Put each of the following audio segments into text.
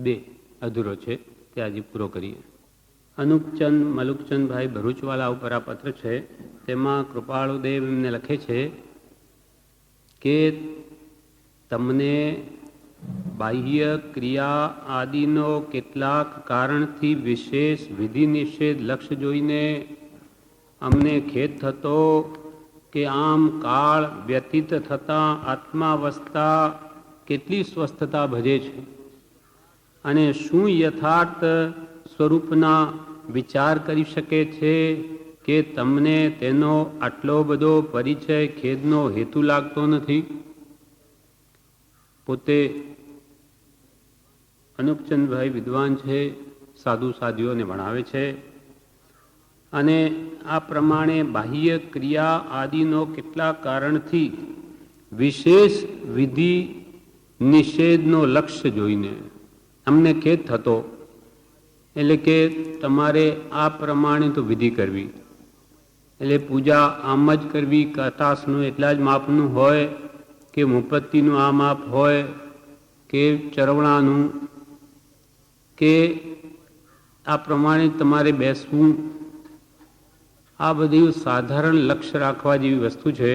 2 અધૂરો છે, તે આજે પૂરો કરીએ. અનુપચંદ મલુકચંદભાઈ ભરૂચવાલા ઉપર આ પત્ર છે. તેમાં કૃપાળુદેવ એમને લખે છે કે તમને બાહ્ય ક્રિયા આદિનો કેટલાક કારણથી વિશેષ વિધિ નિષેધ લક્ષ્ય જોઈને અમને ખેદ થતો કે આમ કાળ વ્યતીત થતાં આત્માવસ્થા કેટલી સ્વસ્થતા ભજે છે અને શું યથાર્થ સ્વરૂપના વિચાર કરી શકે છે કે તમને તેનો આટલો બધો પરિચય ખેદનો હેતુ લાગતો નથી. પોતે અનુપચંદભાઈ વિદ્વાન છે, સાધુ સાધ્વીઓને ભણાવે છે અને આ પ્રમાણે બાહ્ય ક્રિયા આદિનો કેટલા કારણથી વિશેષ વિધિ નિષેધનો લક્ષ્ય જોઈને અમને ખેદ થતો. એટલે કે તમારે આ પ્રમાણે તો વિધિ કરવી, એટલે પૂજા આમ જ કરવી, કટાસનું એટલા જ માપનું હોય કે મુપત્તિનું આ માપ હોય કે ચરવણાનું, કે આ પ્રમાણે તમારે બેસવું, આ બધું સાધારણ લક્ષ્ય રાખવા જેવી વસ્તુ છે.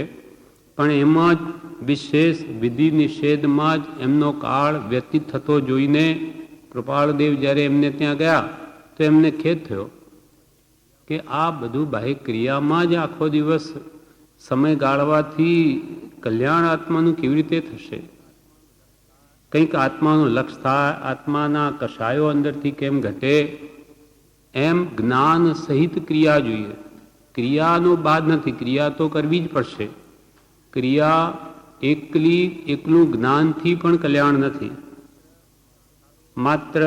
પણ એમાં જ વિશેષ વિધિ નિષેધમાં જ એમનો કાળ વ્યતીત થતો જોઈને કૃપાળદેવ જ્યારે એમને ત્યાં ગયા તો એમને ખેદ થયો કે આ બધું બાહ્ય ક્રિયામાં જ આખો દિવસ સમય ગાળવાથી કલ્યાણ આત્માનું કેવી રીતે થશે? કંઈક આત્માનું લક્ષ્ય થાય, આત્માના કષાયો અંદરથી કેમ ઘટે, એમ જ્ઞાન સહિત ક્રિયા જોઈએ. ક્રિયાનો બાદ નથી, ક્રિયા તો કરવી જ પડશે. ક્રિયા એકલું જ્ઞાનથી પણ કલ્યાણ નથી. માત્ર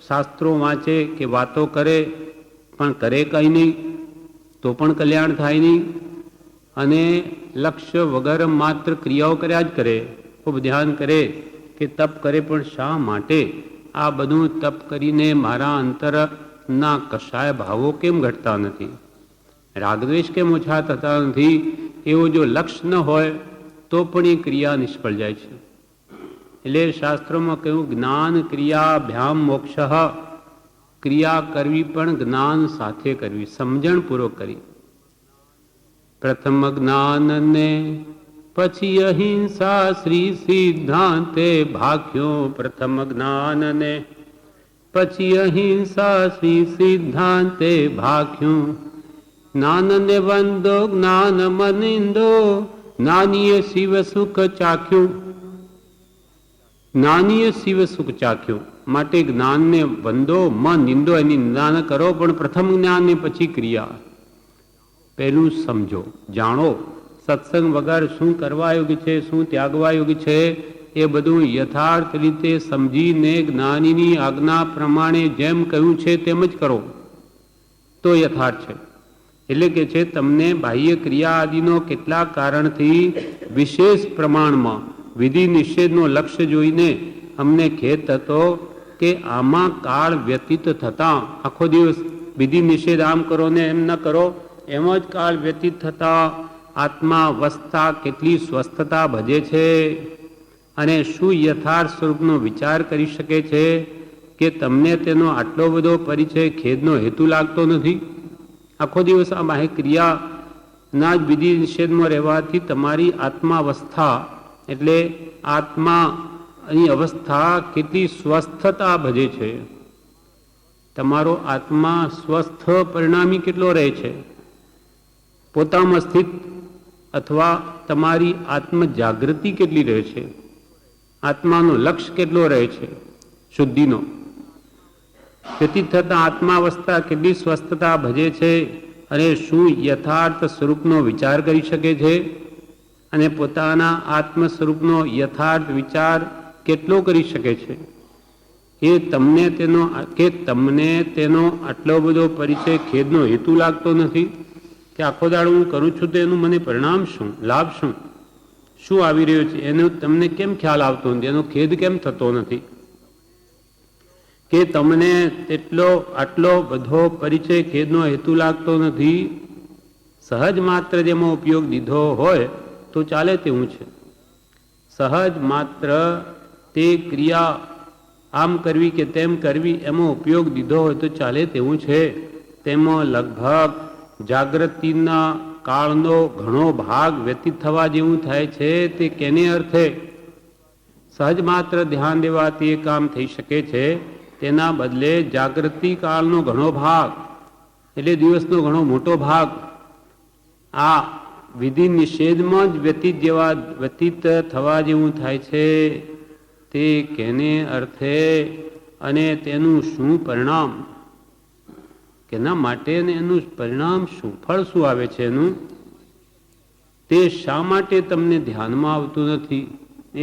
શાસ્ત્રો વાંચે કે વાતો કરે પણ કરે કંઈ નહીં તો પણ કલ્યાણ થાય નહીં. અને લક્ષ્ય વગર માત્ર ક્રિયાઓ કર્યા જ કરે, ખૂબ ધ્યાન કરે કે તપ કરે, પણ શા માટે? આ બધું તપ કરીને મારા અંતરના કશાય ભાવો કેમ ઘટતા નથી, રાગદ્વેષ કેમ ઓછા થતા નથી? એવો જો લક્ષ્ય ન હોય તો પણ એ ક્રિયા નિષ્ફળ જાય છે. એટલે શાસ્ત્રોમાં કહ્યું જ્ઞાન ક્રિયાભ્યામ મોક્ષ. ક્રિયા કરવી પણ જ્ઞાન સાથે કરવી, સમજણપૂર્વક કરી. પ્રથમ જ્ઞાનને પછી અહિંસા શ્રી સિદ્ધાંતે ભાખ્યો. પ્રથમ જ્ઞાનને પછી અહિંસા શ્રી સિદ્ધાંતે ભાખ્યું. જ્ઞાનને વંદો જ્ઞાન મનિંદો, જ્ઞાનીએ શિવ સુખ ચાખ્યું. જ્ઞાનીએ શિવ સુખ ચાખ્યું માટે જ્ઞાનને વંદો, મન નિંદો, એની નિંદા ન કરો, પણ પ્રથમ જ્ઞાનને પછી ક્રિયા. પહેલું સમજો, જાણો. સત્સંગ વગર શું કરવા યોગ્ય છે, શું ત્યાગવા યોગ્ય છે, એ બધું યથાર્થ રીતે સમજીને જ્ઞાનીની આજ્ઞા પ્રમાણે જેમ કહ્યું છે તેમ જ કરો તો યથાર્થ છે. એટલે કે છે તમને બાહ્ય ક્રિયા આદિનો કેટલાક કારણથી વિશેષ પ્રમાણમાં વિધિ નિષેધનો લક્ષ્ય જોઈને અમને ખેદ થતો કે આમાં કાળ વ્યતીત થતાં આખો દિવસ વિધિ નિષેધ આમ કરો ને એમ ન કરો, એમ જ કાળ વ્યતીત થતાં આત્માવસ્થા કેટલી સ્વસ્થતા ભજે છે અને શું યથાર્થ સ્વરૂપનો વિચાર કરી શકે છે કે તમને તેનો આટલો બધો પરિચય ખેદનો હેતુ લાગતો નથી? આખો દિવસ આ બાહ્ય ક્રિયાના જ વિધિ નિષેધમાં રહેવાથી તમારી આત્માવસ્થા એટલે આત્માની અવસ્થા કેટલી સ્વસ્થતા ભજે છે. તમારો આત્મા સ્વસ્થ પરિણામી કેટલો રહે છે? પોતામાં સ્થિત અથવા તમારી આત્મ જાગૃતિ કેટલી રહે છે? આત્માનો લક્ષ્ય કેટલો રહે છે શુદ્ધિનો? વ્યતીત થતાં આત્માવસ્થા કેટલી સ્વસ્થતા ભજે છે અને શું યથાર્થ સ્વરૂપનો વિચાર કરી શકે છે અને પોતાના આત્મ સ્વરૂપનો યથાર્થ વિચાર કેટલો કરી શકે છે? એ તમને તેનો આટલો બધો પરિચય ખેદનો હેતુ લાગતો નથી કે આખો દાડો હું કરું છું તો એનું મને પરિણામ શું, લાભ શું, શું આવી રહ્યો છે એનો તમને કેમ ખ્યાલ આવતો નથી, એનો ખેદ કેમ થતો નથી? કે તમને આટલો બધો પરિચય ખેદનો હેતુ લાગતો નથી? સહજ માત્ર જેમાં ઉપયોગ દીધો હોય તો ચાલે તેવું છે. સહજ માત્ર તે ક્રિયા આમ કરવી કે તેમ કરવી એમાં ઉપયોગ દીધો હોય તો ચાલે તેવું છે. તેમાં લગભગ જાગૃતિના કાળનો ઘણો ભાગ વ્યતીત થવા જેવું થાય છે. તે કેને અર્થે? સહજ માત્ર ધ્યાન દેવાથી એ કામ થઈ શકે છે. તેના બદલે જાગૃતિ કાળનો ઘણો ભાગ એટલે દિવસનો ઘણો મોટો ભાગ આ વિધિ નિષેધમાં જ વ્યતીત થવા જેવું થાય છે. તે કેને અર્થે અને તેનું શું પરિણામ? કેના માટે ને એનું પરિણામ શું, ફળ શું આવે છે એનું? તે શા માટે તમને ધ્યાનમાં આવતું નથી?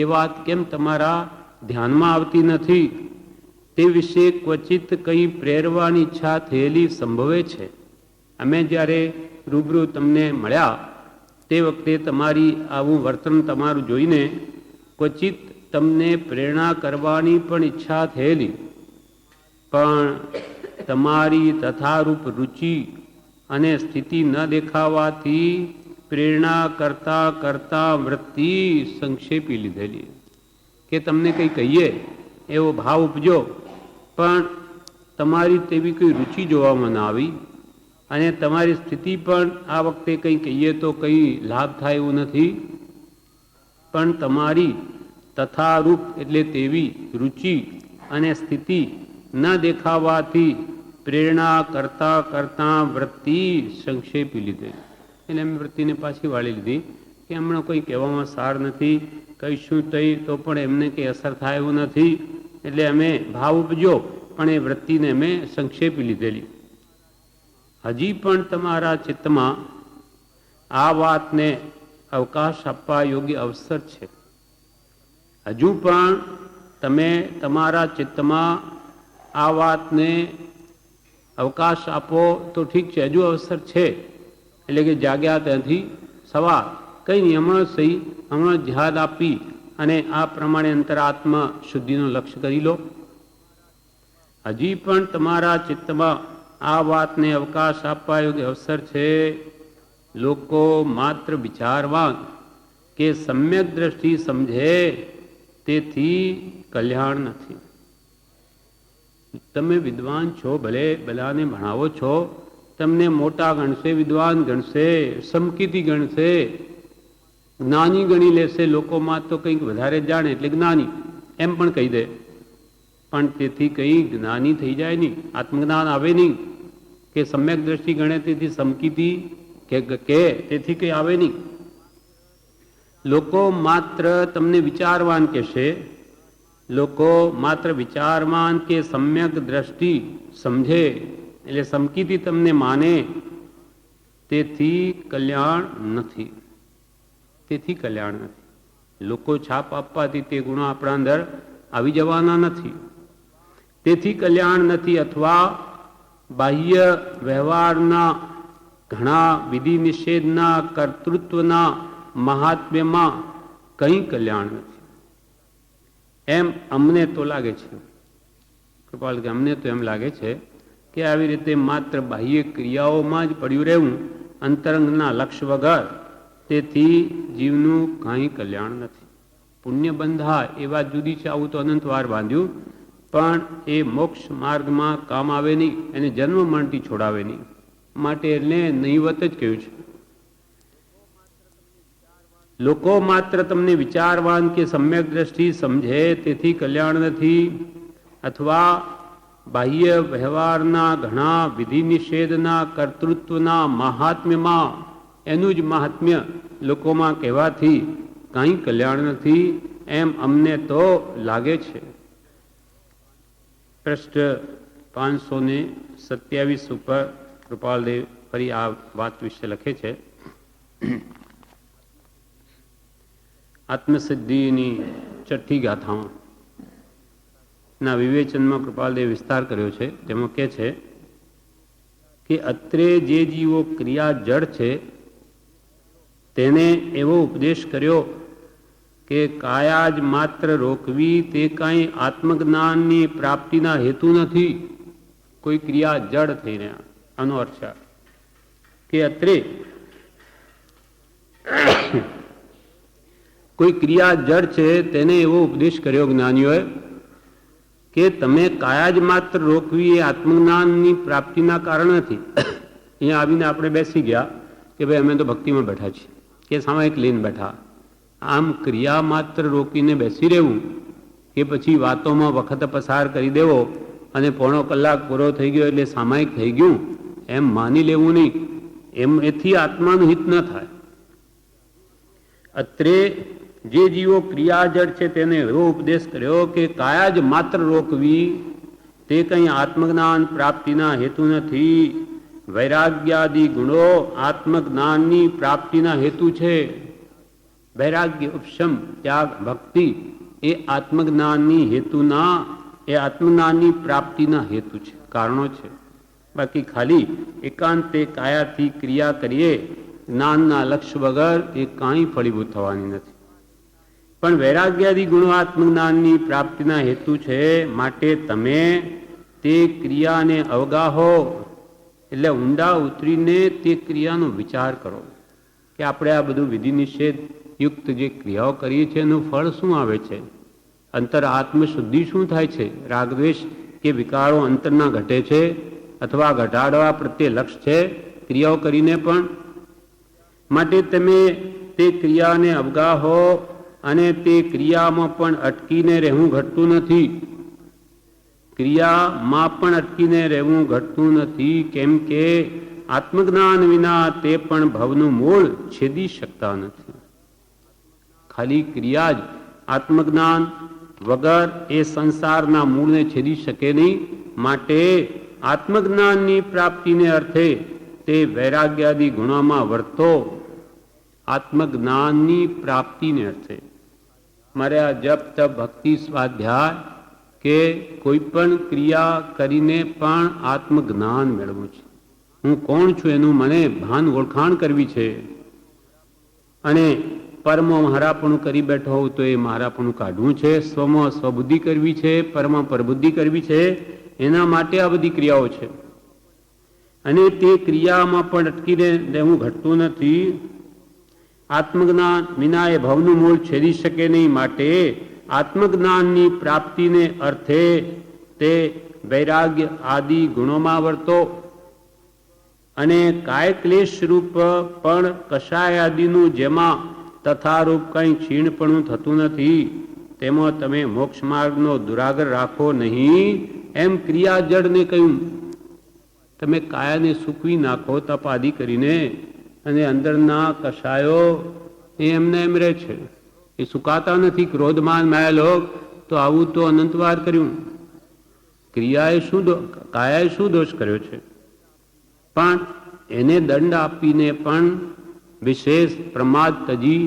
એ વાત કેમ તમારા ધ્યાનમાં આવતી નથી? તે વિશે ક્વચિત કંઈ પ્રેરવાની ઈચ્છા થયેલી સંભવે છે. અમે જ્યારે રૂબરૂ તમને મળ્યા તે વખતે તમારી આવું વર્તન તમારું જોઈને ક્વચિત તમને પ્રેરણા કરવાની પણ ઈચ્છા થયેલી, પણ તમારી તથારૂપ રુચિ અને સ્થિતિ ન દેખાવાથી પ્રેરણા કરતા કરતા વૃત્તિ સંક્ષેપી લીધેલી. કે તમને કંઈ કહીએ એવો ભાવ ઉપજો, પણ તમારી તેવી કોઈ રુચિ જોવામાં ના આવી અને તમારી સ્થિતિ પણ આ વખતે કંઈ કહીએ તો કંઈ લાભ થાય એવું નથી. પણ તમારી તથારૂપ એટલે તેવી રુચિ અને સ્થિતિ ન દેખાવાથી પ્રેરણા કરતા કરતા વૃત્તિ સંક્ષેપી લીધેલી. એટલે અમે વૃત્તિને પાછી વાળી લીધી કે હમણાં કોઈ કહેવામાં સાર નથી, કહીશું તઈ તો પણ એમને કંઈ અસર થાય એવું નથી. એટલે અમે ભાવ ઉપજો પણ એ વૃત્તિને અમે સંક્ષેપી લીધેલી. હજી પણ તમારા ચિત્તમાં આ વાતને અવકાશ આપવા યોગ્ય અવસર છે. હજુ પણ તમે તમારા ચિત્તમાં આ વાતને અવકાશ આપો તો ઠીક છે, હજુ અવસર છે. એટલે કે જાગ્યા ત્યાંથી સવાર કંઈ નહીં, હમણાં સહી, હમણાં ધ્યાન આપી અને આ પ્રમાણે અંતરાત્મા શુદ્ધિનું લક્ષ્ય કરી લો. હજી પણ તમારા ચિત્તમાં આ વાતને અવકાશ આપવા યોગ્ય અવસર છે. લોકો માત્ર વિચારવાન કે સમ્યક દ્રષ્ટિ સમજે તેથી કલ્યાણ નથી. તમે વિદ્વાન છો, ભલે બધાને ભણાવો છો, તમને મોટા ગણશે, વિદ્વાન ગણશે, સમકીતી ગણશે, જ્ઞાની ગણી લેશે. લોકોમાં તો કંઈક વધારે જાણે એટલે જ્ઞાની એમ પણ કહી દે, પણ તેથી કંઈ જ્ઞાની થઈ જાય નહીં, આત્મજ્ઞાન આવે નહીં. કે સમ્યક દ્રષ્ટિ ગણે તેથી સમકીતી કે તેથી કંઈ આવે નહીં. લોકો માત્ર તમને વિચારવાન કહેશે, લોકો માત્ર વિચારવાન કે સમ્યક દ્રષ્ટિ સમજે એટલે સમકીતી તમને માને તેથી કલ્યાણ નથી. તેથી કલ્યાણ નથી. લોકો છાપ આપવાથી તે ગુણો આપણા અંદર આવી જવાના નથી. તેથી કલ્યાણ નથી. અથવા બાહ્ય વ્યવહારના ઘણા વિધિ નિષેધના કર્તૃત્વના મહાત્મ્યમાં કંઈ કલ્યાણ નથી. એમ અમને તો લાગે છે, કૃપાલ કે અમને તો એમ લાગે છે કે આવી રીતે માત્ર બાહ્ય ક્રિયાઓમાં જ પડ્યું રહેવું અંતરંગના લક્ષ્ય વગર, તેથી જીવનું કાંઈ કલ્યાણ નથી. પુણ્ય બંધાય એ વાત જુદી છે, આવું તો અનંતવાર બાંધ્યું, પણ એ મોક્ષ માર્ગમાં કામ આવે નહીં, એને જન્મ મરણથી છોડાવે નહીં. માટે એટલે નહીવત જ કહ્યું છે. લોકો માત્ર તમને વિચારવાન કે સમ્યક દ્રષ્ટિ સમજે તેથી કલ્યાણ નથી. અથવા બાહ્ય વ્યવહારના ઘણા વિધિ નિષેધના કર્તૃત્વના મહાત્મ્યમાં એનું જ મહાત્મ્ય લોકોમાં કહેવાથી કાંઈ કલ્યાણ નથી, એમ અમને તો લાગે છે. પૃષ્ઠ 527 ઉપર કૃપાલદેવ ફરી આ વાત વિશે લખે છે. આત્મસિદ્ધિની છઠ્ઠી ગાથાઓ ના વિવેચનમાં કૃપાલદેવ વિસ્તાર કર્યો છે. તેમાં કહે છે કે અત્રે જે જીવો ક્રિયા જડ છે તેને એવો ઉપદેશ કર્યો કે કાયા જ માત્ર રોકવી તે કાંઈ આત્મજ્ઞાનની પ્રાપ્તિના હેતુ નથી. કોઈ ક્રિયા જડ થઈને, આનો અર્થ છે કે અત્રે કોઈ ક્રિયા જડ છે તેને એવો ઉપદેશ કર્યો જ્ઞાનીઓએ કે તમે કાયા જ માત્ર રોકવી એ આત્મજ્ઞાનની પ્રાપ્તિના કારણ નથી. અહીંયા આવીને આપણે બેસી ગયા કે ભાઈ અમે તો ભક્તિમાં બેઠા છીએ કે સામાયિક લઈને બેઠા. આમ ક્રિયા માત્ર રોકીને બેસી રહેવું કે પછી વાતોમાં વખત પસાર કરી દેવો અને પોણો કલાક પૂરો થઈ ગયો એટલે સામાયિક થઈ ગયું એમ માની લેવું નહીં. એમ એથી આત્માનું હિત ન થાય. અત્રે જે જીવો ક્રિયાજળ છે તેને એવો ઉપદેશ કર્યો કે કાયા જ માત્ર રોકવી તે કંઈ આત્મજ્ઞાન પ્રાપ્તિના હેતુ નથી. વૈરાગ્યાદિ ગુણો આત્મજ્ઞાનની પ્રાપ્તિના હેતુ છે. વૈરાગ્ય, ઉપશમ, ત્યાગ, ભક્તિ એ આત્મજ્ઞાનની હેતુના એ આત્મજ્ઞાનની પ્રાપ્તિના હેતુ છે, કારણો છે. બાકી ખાલી એકાંતે કાયાથી ક્રિયા કરીએ જ્ઞાનના લક્ષ્ય વગર એ કાંઈ ફળીભૂત થવાની નથી. પણ વૈરાગ્યાદિ ગુણો આત્મજ્ઞાનની પ્રાપ્તિના હેતુ છે. માટે તમે તે ક્રિયાને અવગાહો, એટલે ઊંડા ઉતરીને તે ક્રિયાનો વિચાર કરો કે આપણે આ બધું વિધિ નિષેધ યુક્ત જે ક્રિયાઓ કરીએ છીએ એનું ફળ શું આવે છે, અંતર આત્મશુદ્ધિ શું થાય છે, રાગદ્વેષ કે વિકારો અંતરના ઘટે છે અથવા ઘટાડવા પ્રત્યે લક્ષ્ય છે ક્રિયાઓ કરીને પણ. માટે તમે તે ક્રિયાને અવગાહો અને તે ક્રિયામાં પણ અટકીને રહેવું ઘટતું નથી. ક્રિયામાં પણ અટકીને રહેવું ઘટતું નથી, કેમ કે આત્મજ્ઞાન વિના તે પણ ભવનું મૂળ છેદી શકતા નથી. ખાલી ક્રિયા જ આત્મજ્ઞાન વગર એ સંસારના મૂળને છેદી શકે નહીં. માટે આત્મજ્ઞાનની પ્રાપ્તિને અર્થે તે વૈરાગ્યાદિ ગુણોમાં વર્તો. આત્મજ્ઞાનની પ્રાપ્તિને અર્થે મારે આ જપ તપ ભક્તિ સ્વાધ્યાય કે કોઈ પણ ક્રિયા કરીને પણ આત્મજ્ઞાન મેળવવું છે. હું કોણ છું એનું મને ભાન ઓળખાણ કરવી છે. અને પરમમાં મારાપણું કરી બેઠો હોઉં તો એ મારાપણું કાઢવું છે. સ્વમાં સ્વબુદ્ધિ કરવી છે, પરમમાં પરબુદ્ધિ કરવી છે. એના માટે આ બધી ક્રિયાઓ છે. અને તે ક્રિયામાં પણ અટકીને રહેવું ઘટતું નથી. આત્મજ્ઞાન વિના એ ભવનું મૂળ છેદી શકે નહીં. માટે આત્મજ્ઞાનની પ્રાપ્તિને અર્થે તે વૈરાગ્ય આદિ ગુણોમાં વર્તો. અને કાય ક્લેશ રૂપ પણ કષાય આદિનું જેમાં તથારૂપ કંઈ ક્ષીણપણું થતું નથી તેમાં તમે મોક્ષ માર્ગનો દુરાગર રાખો નહીં. એમ ક્રિયાજળને કહ્યું. તમે કાયાને સૂકવી નાખો તપ આદિ કરીને અને અંદરના કષાયો એ એમને એમ રહે છે, એ સુકાતા નથી. ક્રોધમાન માયાલોક તો આવું તો અનંતવાર કર્યું. ક્રિયાએ શું કાયાએ શું દોષ કર્યો છે? પણ એને દંડ આપીને પણ વિશેષ પ્રમાદ તજી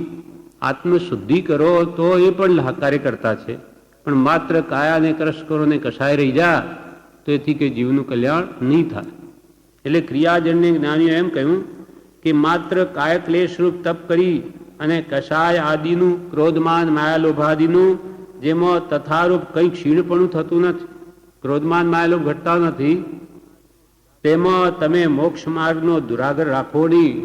આત્મશુદ્ધિ કરો તો એ પણ કાર્ય કરતા છે. પણ માત્ર કાયાને ક્રશ કરો ને કષાય રહી જા તો એથી કે જીવનું કલ્યાણ નહીં થાય. એટલે ક્રિયાજળને જ્ઞાનીઓ એમ કહ્યું કે માત્ર કાય ક્લેશરૂપ તપ કરી અને કષાય આદિનું ક્રોધમાન માયાલોભાદિનું જેમાં તથારૂપ કંઈ ક્ષીણપણું થતું નથી, ક્રોધમાન માયાલોભ ઘટતા નથી, તેમાં તમે મોક્ષ માર્ગનો દુરાગર રાખો નહીં.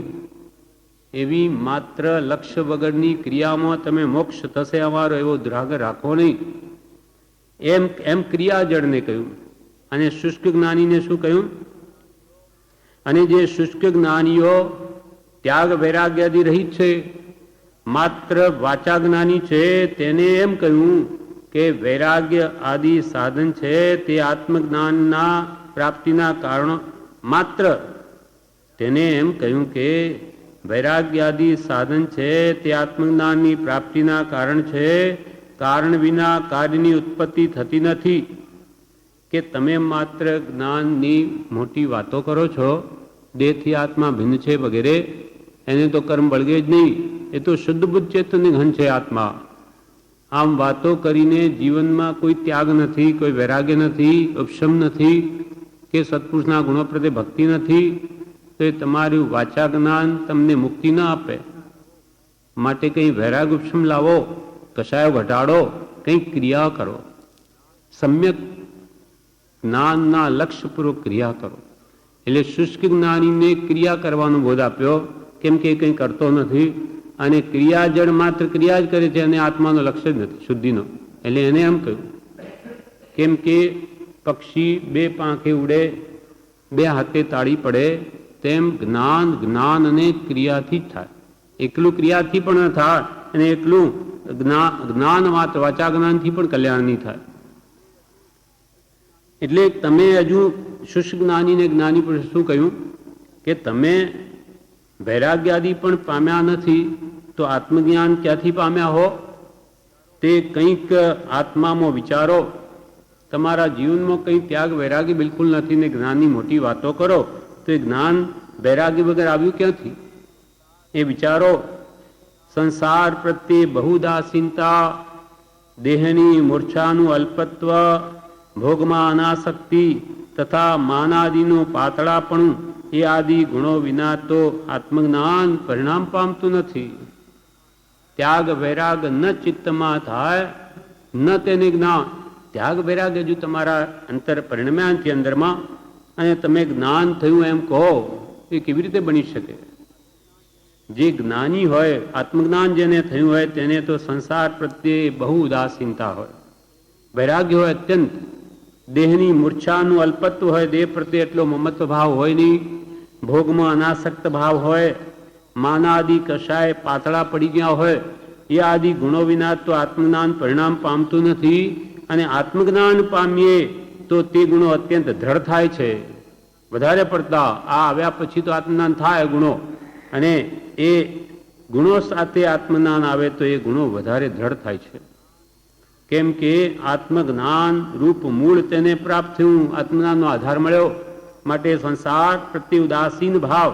એવી માત્ર લક્ષ્ય વગરની ક્રિયામાં તમે મોક્ષ થશે અમારો એવો દુરાગર રાખો નહીં. એમ ક્રિયાજળને કહ્યું. અને શુષ્ક જ્ઞાનીને શું કહ્યું? અને જે શુષ્ક જ્ઞાનીઓ ત્યાગ વૈરાગ્યાદિ રહિત છે, માત્ર વાચા જ્ઞાની છે, તેને એમ કહ્યું કે વૈરાગ્ય આદિ સાધન છે તે આત્મજ્ઞાનના પ્રાપ્તિના કારણો માત્ર. તેને એમ કહ્યું કે વૈરાગ્યાદિ સાધન છે તે આત્મજ્ઞાનની પ્રાપ્તિના કારણ છે. કારણ વિના કાર્યની ઉત્પત્તિ થતી નથી. કે તમે માત્ર જ્ઞાનની મોટી વાતો કરો છો, દેહથી આત્મા ભિન્ન છે વગેરે, એને તો કર્મ બળગે જ નહીં. એ તો શુદ્ધ બુદ્ધ ચેતનની ઘન છે આત્મા. આમ વાતો કરીને જીવનમાં કોઈ ત્યાગ નથી, કોઈ વૈરાગ્ય નથી, ઉપશમ નથી, કે સત્પુરુષના ગુણો પ્રત્યે ભક્તિ નથી, તો એ તમારું વાચા જ્ઞાન તમને મુક્તિ ના આપે. માટે કંઈ વૈરાગ ઉપશમ લાવો, કશાયો ઘટાડો, કંઈક ક્રિયા કરો, સમ્યક જ્ઞાનના લક્ષ્યપૂર્વક ક્રિયા કરો. એટલે શુષ્ક જ્ઞાનીને ક્રિયા કરવાનો બોધ આપ્યો, કેમ કે એ કંઈ કરતો નથી અને ક્રિયાજળ માત્ર ક્રિયા જ કરે છે અને આત્માનો લક્ષ્ય જ નથી શુદ્ધિનો. એટલે એને એમ કહ્યું કેમ કે પક્ષી બે પાંખે ઉડે, બે હાથે તાળી પડે, તેમ જ્ઞાન જ્ઞાન અને ક્રિયાથી જ થાય. એકલું ક્રિયાથી પણ ન થાય અને એકલું જ્ઞાન માત્ર વાચા જ્ઞાનથી પણ કલ્યાણ નહીં થાય. એટલે તમે હજુ શુષ્ક જ્ઞાની ને જ્ઞાની પર શું કહ્યું કે તમે વૈરાગ્યાદી પણ પામ્યા નથી તો આત્મજ્ઞાન ક્યાંથી પામ્યા હો? તે કંઈક આત્મામાં વિચારો, તમારા જીવનમાં કંઈ ત્યાગ વૈરાગ્ય બિલકુલ નથી ને જ્ઞાનની મોટી વાતો કરો તો એ જ્ઞાન વૈરાગ્ય વગર આવ્યું ક્યાંથી? એ વિચારો. સંસાર પ્રત્યે બહુદાસીનતા, દેહની મૂર્છાનું અલ્પત્વ, ભોગમાં અનાસક્તિ તથા માનાદિનું પાતળાપણું એ આદિ ગુણો વિના તો આત્મજ્ઞાન પરિણામ પામતું નથી. ત્યાગ વૈરાગ ન ચિત્તમાં થાય ન તેને જ્ઞાન. ત્યાગ વૈરાગ હજુ તમારા અંતર પરિણમ્યા નથી અંદરમાં અને તમે જ્ઞાન થયું એમ કહો, એ કેવી રીતે બની શકે? જે જ્ઞાની હોય, આત્મજ્ઞાન જેને થયું હોય તેને તો સંસાર પ્રત્યે બહુ ઉદાસીનતા હોય, વૈરાગ્ય હોય અત્યંત, દેહની મૂર્છાનું અલ્પત્વ હોય, દેહ પ્રત્યે એટલો મમત્વ ભાવ હોય નહીં, ભોગમાં અનાસક્ત ભાવ હોય, માનાદિ કશાય પાતળા પડી ગયા હોય, એ આદિ ગુણો વિના તો આત્મજ્ઞાન પરિણામ પામતું નથી. અને આત્મજ્ઞાન પામીએ તો તે ગુણો અત્યંત દ્રઢ થાય છે, વધારે પડતા. આ આવ્યા પછી તો આત્મજ્ઞાન થાય ગુણો, અને એ ગુણો સાથે આત્મજ્ઞાન આવે તો એ ગુણો વધારે દ્રઢ થાય છે. કેમ કે આત્મજ્ઞાન રૂપ મૂળ તેને પ્રાપ્ત થયું, આત્મજ્ઞાનનો આધાર મળ્યો. માટે સંસાર પ્રત્યે ઉદાસીન ભાવ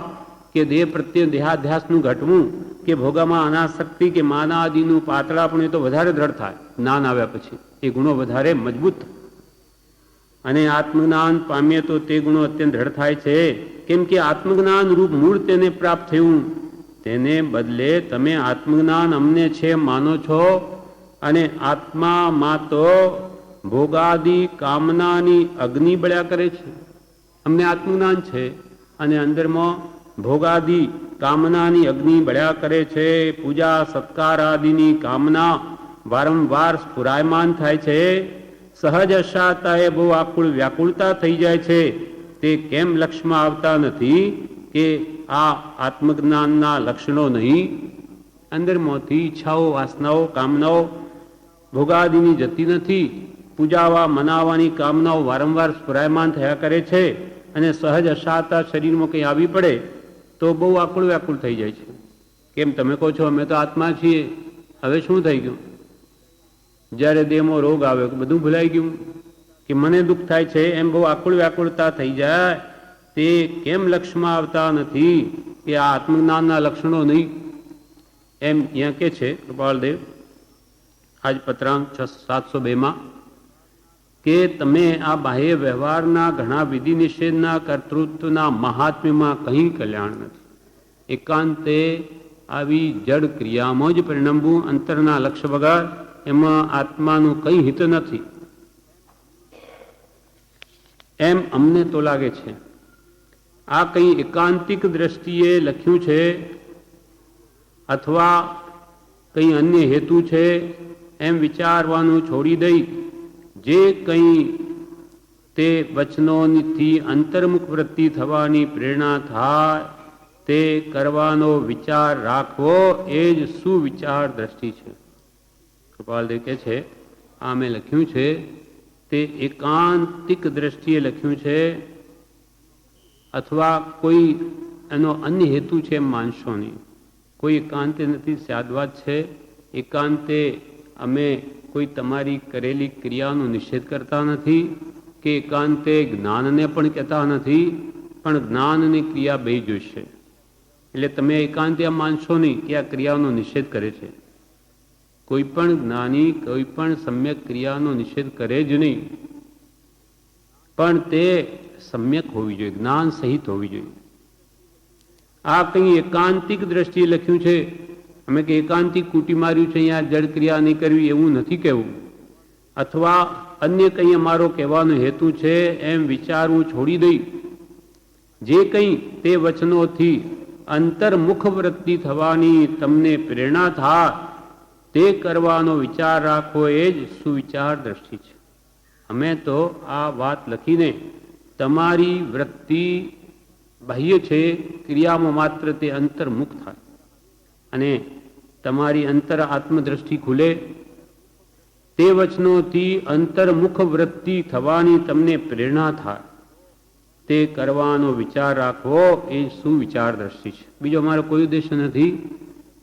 કે દેહ પ્રત્યે દેહાધ્યાસનું ઘટવું કે ભોગામાં અનાસક્તિ કે માનાદિનું પાતળાપણ એ તો વધારે દ્રઢ થાય જ્ઞાન આવ્યા પછી, એ ગુણો વધારે મજબૂત. અને આત્મજ્ઞાન પામીએ તો તે ગુણો અત્યંત દ્રઢ થાય છે. કેમ કે આત્મજ્ઞાન રૂપ મૂળ તેને પ્રાપ્ત થયું, તેને બદલે તમે આત્મજ્ઞાન અમને છે માનો છો અને આત્મામાં તો ભોગાદિ કામનાની અગ્નિ બળ્યા કરે છે. અમને આત્મજ્ઞાન છે અને અંદરમાં ભોગાદિ કામનાની અગ્નિ બળ્યા કરે છે. પૂજા સત્કાર આદિની કામના વારંવાર સ્ફુરાયમાન થાય છે. સહજ અશાતાએ બહુ આકુળ વ્યાકુળતા થઈ જાય છે. તે કેમ લક્ષ્યમાં આવતા નથી કે આ આત્મજ્ઞાનના લક્ષણો નહીં? અંદરમાંથી ઈચ્છાઓ, વાસનાઓ, કામનાઓ ભોગાદિની જતી નથી. પૂજાવા મનાવવાની કામનાઓ વારંવાર સ્ફુરાયમાન થયા કરે છે અને સહજ અશાતા શરીરમાં કંઈ આવી પડે તો બહુ આકુળ વ્યાકુળ થઈ જાય છે. કેમ તમે કહો છો અમે તો આત્મા છીએ, હવે શું થઈ ગયું? જ્યારે દેહમાં રોગ આવે બધું ભૂલાઈ ગયું કે મને દુઃખ થાય છે, એમ બહુ આકુળ વ્યાકુળતા થઈ જાય. તે કેમ લક્ષ્યમાં આવતા નથી કે આ આત્મજ્ઞાનના લક્ષણો નહીં? એમ અહીંયા કે છે કૃપાળદેવ આજ પત્રાંક 702 કે તમે આ બાહ્ય વ્યવહારના ઘણા વિધિ નિષેધના કર્તૃત્વના મહાત્મ્યમાં કંઈ કલ્યાણ નથી. એકાંતે આવી જડ ક્રિયામાં જ પરિણમવું, અંતરના લક્ષ્ય વગર, એમાં આત્માનું કંઈ હિત નથી એમ અમને તો લાગે છે. આ કંઈ એકાંતિક દ્રષ્ટિએ લખ્યું છે અથવા કંઈ અન્ય હેતુ છે એમ વિચારવાનું છોડી દઈ જે કંઈ તે વચનોથી અંતર્મુખ વૃત્તિ થવાની પ્રેરણા થાય તે કરવાનો વિચાર રાખવો એ જ સુવિચાર દ્રષ્ટિ છે. કૃપાલદેવ કહે છે આ મેં લખ્યું છે તે એકાંતિક દ્રષ્ટિએ લખ્યું છે અથવા કોઈ એનો અન્ય હેતુ છે એમ માનશો નહીં. કોઈ એકાંતે નથી, સ્યાદવાદ છે. એકાંતે અમે કોઈ તમારી કરેલી ક્રિયાનો નિષેધ કરતા નથી કે એકાંતે જ્ઞાનને પણ કહેતા નથી, પણ જ્ઞાન અને ક્રિયા બે જોઈશે. એટલે તમે એકાંતે આ માનશો નહીં કે આ ક્રિયાનો નિષેધ કરે છે. કોઈ પણ જ્ઞાની કોઈ પણ સમ્યક ક્રિયાનો નિષેધ કરે જ નહીં, પણ તે સમ્યક હોવી જોઈએ, જ્ઞાન સહિત હોવી જોઈએ. આ કંઈ એકાંતિક દ્રષ્ટિએ લખ્યું છે. અમે કે એકાંતિક કૂટી માર્યું છે, અહીંયા જડ ક્રિયા નહીં કરવી એવું નથી કહેવું, અથવા અન્ય કંઈ અમારો કહેવાનો હેતુ છે એમ વિચારવું છોડી દઈ જે કંઈ તે વચનોથી અંતર્મુખ વૃત્તિ થવાની તમને પ્રેરણા થાય તે કરવાનો વિચાર રાખવો એ જ સુવિચાર દ્રષ્ટિ છે. અમે તો આ વાત લખીને તમારી વૃત્તિ બાહ્ય છે, ક્રિયામાં માત્ર તે અંતર્મુખ થાય અને તમારી અંતર આત્મદ્રષ્ટિ ખુલે. તે વચનોથી અંતર્મુખ વૃત્તિ થવાની તમને પ્રેરણા થાય. તે કરવાનો વિચાર રાખવો એ સુવિચાર દ્રષ્ટિ છે. બીજો અમારો કોઈ ઉદ્દેશ નથી.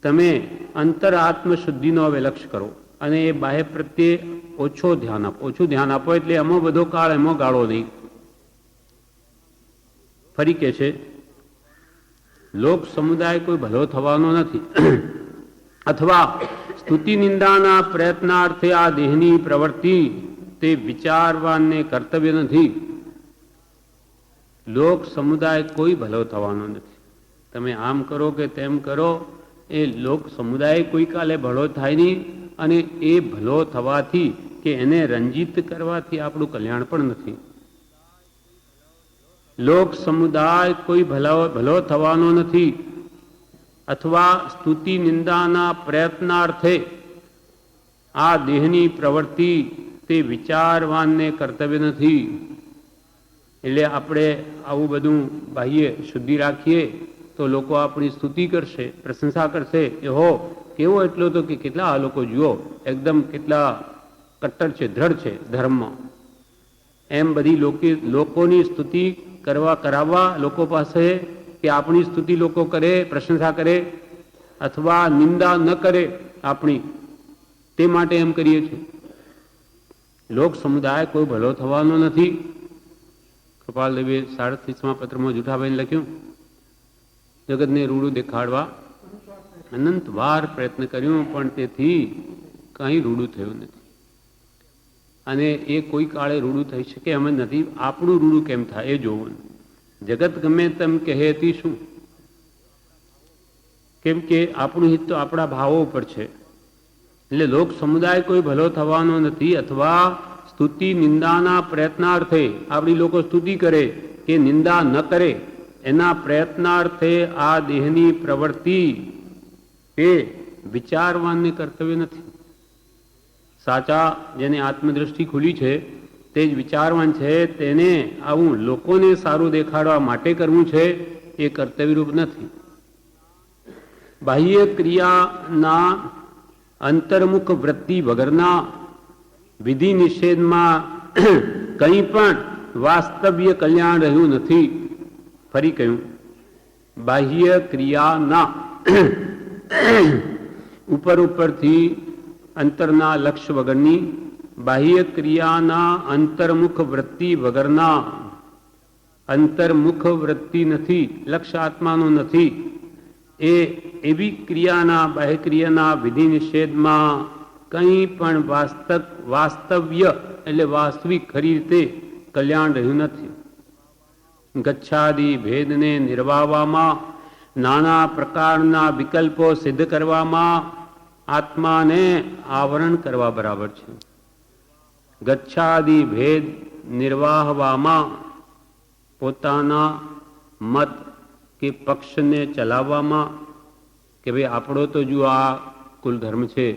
તમે અંતર આત્મશુદ્ધિનો હવે લક્ષ્ય કરો અને એ બાહ્ય પ્રત્યે ઓછું ધ્યાન આપો એટલે એમાં બધો કાળ એમાં ગાળો નહીં. ફરી કે છે લોક સમુદાય કોઈ ભલો થવાનો નથી અથવા સ્તુતિ નિંદાના પ્રયત્નાર્થે આ દેહની પ્રવૃત્તિ તે વિચારવાને કર્તવ્ય નથી. લોક સમુદાય કોઈ ભલો થવાનો નથી. તમે આમ કરો કે તેમ કરો, એ લોક સમુદાય કોઈ કાલે ભલો થાય નહીં અને એ ભલો થવાથી કે એને રંજિત કરવાથી આપણું કલ્યાણ પણ નથી. લોક સમુદાય કોઈ ભલો થવાનો નથી અથવા સ્તુતિ નિંદાના પ્રયત્નાર્થે આ દેહની પ્રવૃત્તિ તે વિચારવાનને કર્તવ્ય નથી. એટલે આપણે આવું બધું બાહ્ય શુદ્ધિ રાખીએ તો લોકો આપણી સ્તુતિ કરશે, પ્રશંસા કરશે કે હો કેવો એટલો તો કે કેટલા આ લોકો જુઓ એકદમ કેટલા કટ્ટર છે, દ્રઢ છે ધર્મમાં. એમ બધી લોકોની સ્તુતિ કરાવવા લોકો પાસે કે આપણી સ્તુતિ લોકો કરે, પ્રશંસા કરે અથવા નિંદા ન કરે આપણી, તે માટે એમ કરીએ છીએ. લોક સમુદાય કોઈ ભલો થવાનો નથી. કૃપાલદેવે 37મા પત્રમાં જુઠાભાઈને લખ્યું, જગતને રૂડું દેખાડવા અનંત વાર પ્રયત્ન કર્યો પણ તેથી કંઈ રૂડું થયું નથી અને એ કોઈ કાળે રૂડું થઈ શકે એમ જ નથી. આપણું રૂડું કેમ થાય એ જોવું. જગત ગમે તેમ કહેતી શું, કેમ કે આપણું હિત તો આપણા ભાવો ઉપર છે. એટલે લોક સમુદાય કોઈ ભલો થવાનો નથી અથવા સ્તુતિ નિંદાના પ્રયત્નાર્થે આપણી લોકો સ્તુતિ કરે કે નિંદા ન કરે એના પ્રયત્નાર્થે આ દેહની પ્રવૃત્તિ એ વિચારવાનને કર્તવ્ય નથી. સાચા જેને આત્મદ્રષ્ટિ ખુલી છે તે જ વિચારવાન છે. તેને આવું લોકોને સારું દેખાડવા માટે કરવું છે એ કર્તવ્યરૂપ નથી. બાહ્ય ક્રિયાના અંતર્મુખ વૃત્તિ વગરના વિધિ નિષેધમાં કંઈ પણ વાસ્તવ્ય કલ્યાણ રહ્યું નથી. ફરી કહ્યું, બાહ્ય ક્રિયાના ઉપરથી અંતરના લક્ષ્ય વગરની, બાહ્ય ક્રિયાના અંતર્મુખ વૃત્તિ વગરના, અંતર્મુખ વૃત્તિ નથી, લક્ષ્ય આત્માનું નથી. એ એવી ક્રિયાના બાહ્ય ક્રિયાના વિધિ નિષેધમાં કંઈ પણ વાસ્તવ્ય એટલે વાસ્તવિક ખરી રીતે કલ્યાણ રહ્યું નથી. ગચ્છાદિ ભેદને નિર્વાહવામાં, નાના પ્રકારના વિકલ્પો સિદ્ધ કરવામાં આત્માને આવરણ કરવા બરાબર છે. ગચ્છાદિ ભેદ નિર્વાહવામાં, પોતાના મત કે પક્ષને ચલાવવામાં કે ભાઈ આપણો તો જો આ કુલ ધર્મ છે,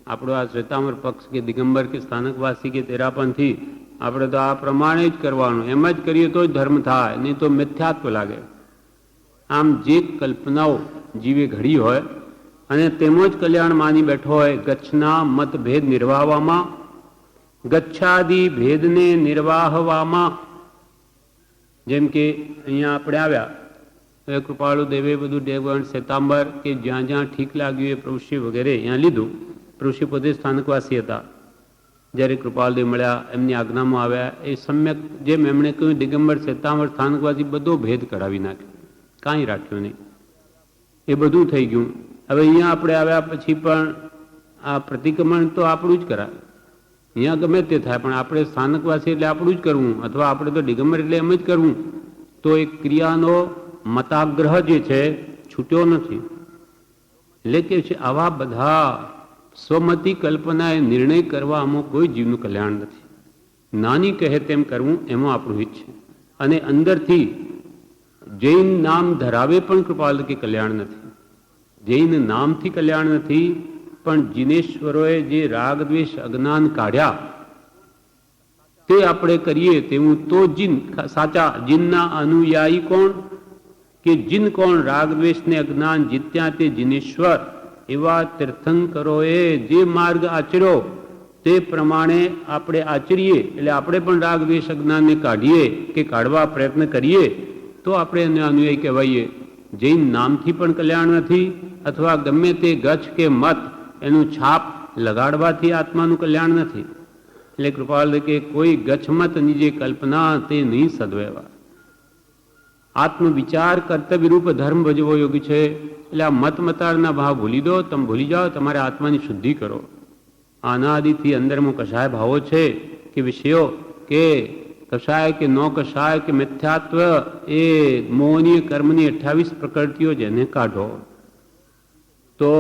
આપણો આ શ્વેતાંબર પક્ષ કે દિગંબર કે સ્થાનકવાસી કે તેરાપંથી, આપણે તો આ પ્રમાણે જ કરવાનું, એમ જ કરીએ તો જ ધર્મ થાય, નહીં તો મિથ્યાત્વ લાગે. આમ જે કલ્પનાઓ જીવે ઘડી હોય અને તેમાં જ કલ્યાણ માની બેઠો હોય, ગચ્છના મતભેદ નિર્વાહવામાં, ગચ્છાદિ ભેદને નિર્વાહવામાં. જેમ કે અહીંયા આપણે આવ્યા, કૃપાળુ દેવે બધું દેવગણ શ્વેતાંબર કે જ્યાં જ્યાં ઠીક લાગ્યું એ પ્રવૃષિ વગેરે અહીંયા લીધું. પ્રવૃષિ પોતે સ્થાનકવાસી હતા. જ્યારે કૃપાળદેવ મળ્યા, એમની આજ્ઞામાં આવ્યા, એ સમ્યક જેમ એમણે કહ્યું દિગંબર શ્વેતાંબર સ્થાનકવાસી બધો ભેદ કઢાવી નાખ્યો, કાંઈ રાખ્યું નહીં. એ બધું થઈ ગયું. હવે અહીંયા આપણે આવ્યા પછી પણ આ પ્રતિક્રમણ તો આપણું જ કરાય. અહીંયા ગમે તે થાય પણ આપણે સ્થાનકવાસી એટલે આપણું જ કરવું, અથવા આપણે તો દિગંબર એટલે એમ જ કરવું. તો એ ક્રિયાનો મતાગ્રહ જે છે છૂટ્યો નથી. એટલે કે છે આવા બધા સ્વમતી કલ્પનાએ નિર્ણય કરવામાં કોઈ જીવનું કલ્યાણ નથી. નાની કહે તેમ કરવું એમાં આપણું હિત છે. અને અંદરથી જૈન નામ ધરાવે પણ કૃપાલ કે કલ્યાણ નથી. જૈન નામથી કલ્યાણ નથી, પણ જીનેશ્વરોએ જે રાગ દ્વેષ અજ્ઞાન કાઢ્યા તે આપણે કરીએ તેવું તો જીન સાચા જીનના અનુયાયી કોણ કે જીન કોણ રાગદ્વેષને અજ્ઞાન જીત્યા તે જીનેશ્વર એવા તીર્થંકરોએ જે માર્ગ આચર્યો તે પ્રમાણે આપણે આચરીએ એટલે આપણે પણ રાગદ્વેષ અજ્ઞાનને કાઢીએ કે કાઢવા પ્રયત્ન કરીએ તો આપણે એને અનુયાયી કહેવાઈએ. જૈન નામથી પણ કલ્યાણ નથી અથવા ગમે તે ગચ્છ કે મત એનું છાપ લગાડવાથી આત્માનું કલ્યાણ નથી. એટલે કૃપાલ કે કોઈ ગચ્છમતની જે કલ્પના તે નહીં સદવ્યવહાર. આત્મવિચાર કર્તવ્યરૂપ ધર્મ ભજવો યોગ્ય છે. એટલે આ મત મતારના ભાવ ભૂલી દો, તમે ભૂલી જાઓ, તમારે આત્માની શુદ્ધિ કરો. અનાદિથી અંદરમાં કશાય ભાવો છે કે વિષયો કે કશાય કે નો કશાય કે મિથ્યાત્વ એ મોહનીય કર્મની 28 પ્રકૃતિઓ જેને કાઢો તો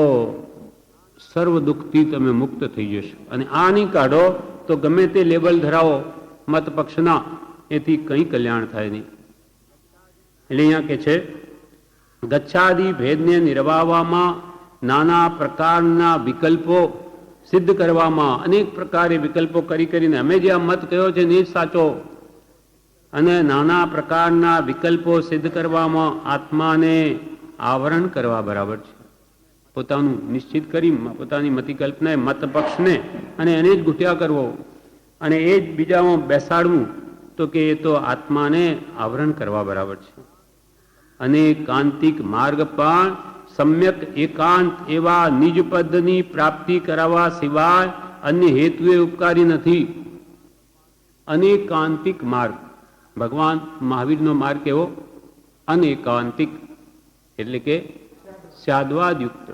સર્વ દુઃખથી તમે મુક્ત થઈ જશો. અને આ નહીં કાઢો તો ગમે તે લેબલ ધરાવો મત પક્ષના, એથી કંઈ કલ્યાણ થાય નહીં. એટલે અહીંયા કે છે ગચ્છાદિ ભેદને નિર્વાહવામાં, નાના પ્રકારના વિકલ્પો સિદ્ધ કરવામાં, અનેક પ્રકારે વિકલ્પો કરીને અમે જે આ મત કયો છે ને જ સાચો, અને નાના પ્રકારના વિકલ્પો સિદ્ધ કરવામાં આત્માને આવરણ કરવા બરાબર છે. પોતાનું નિશ્ચિત કરી પોતાની મતિ કલ્પના મત પક્ષને અને એને જ ઘૂંટ્યા કરવો અને એ જ બીજામાં બેસાડવું તો કે એ તો આત્માને આવરણ કરવા બરાબર છે. અને કાંતિક માર્ગ પણ સમ્યક એકાંત એવા નિજ પદની પ્રાપ્તિ કરાવવા સિવાય અન્ય હેતુએ ઉપકારી નથી. અનેકાંતિક માર્ગ, ભગવાન મહાવીરનો માર્ગ કેવો? અનેકાંતિક એટલે કે સ્યાદવાદયુક્ત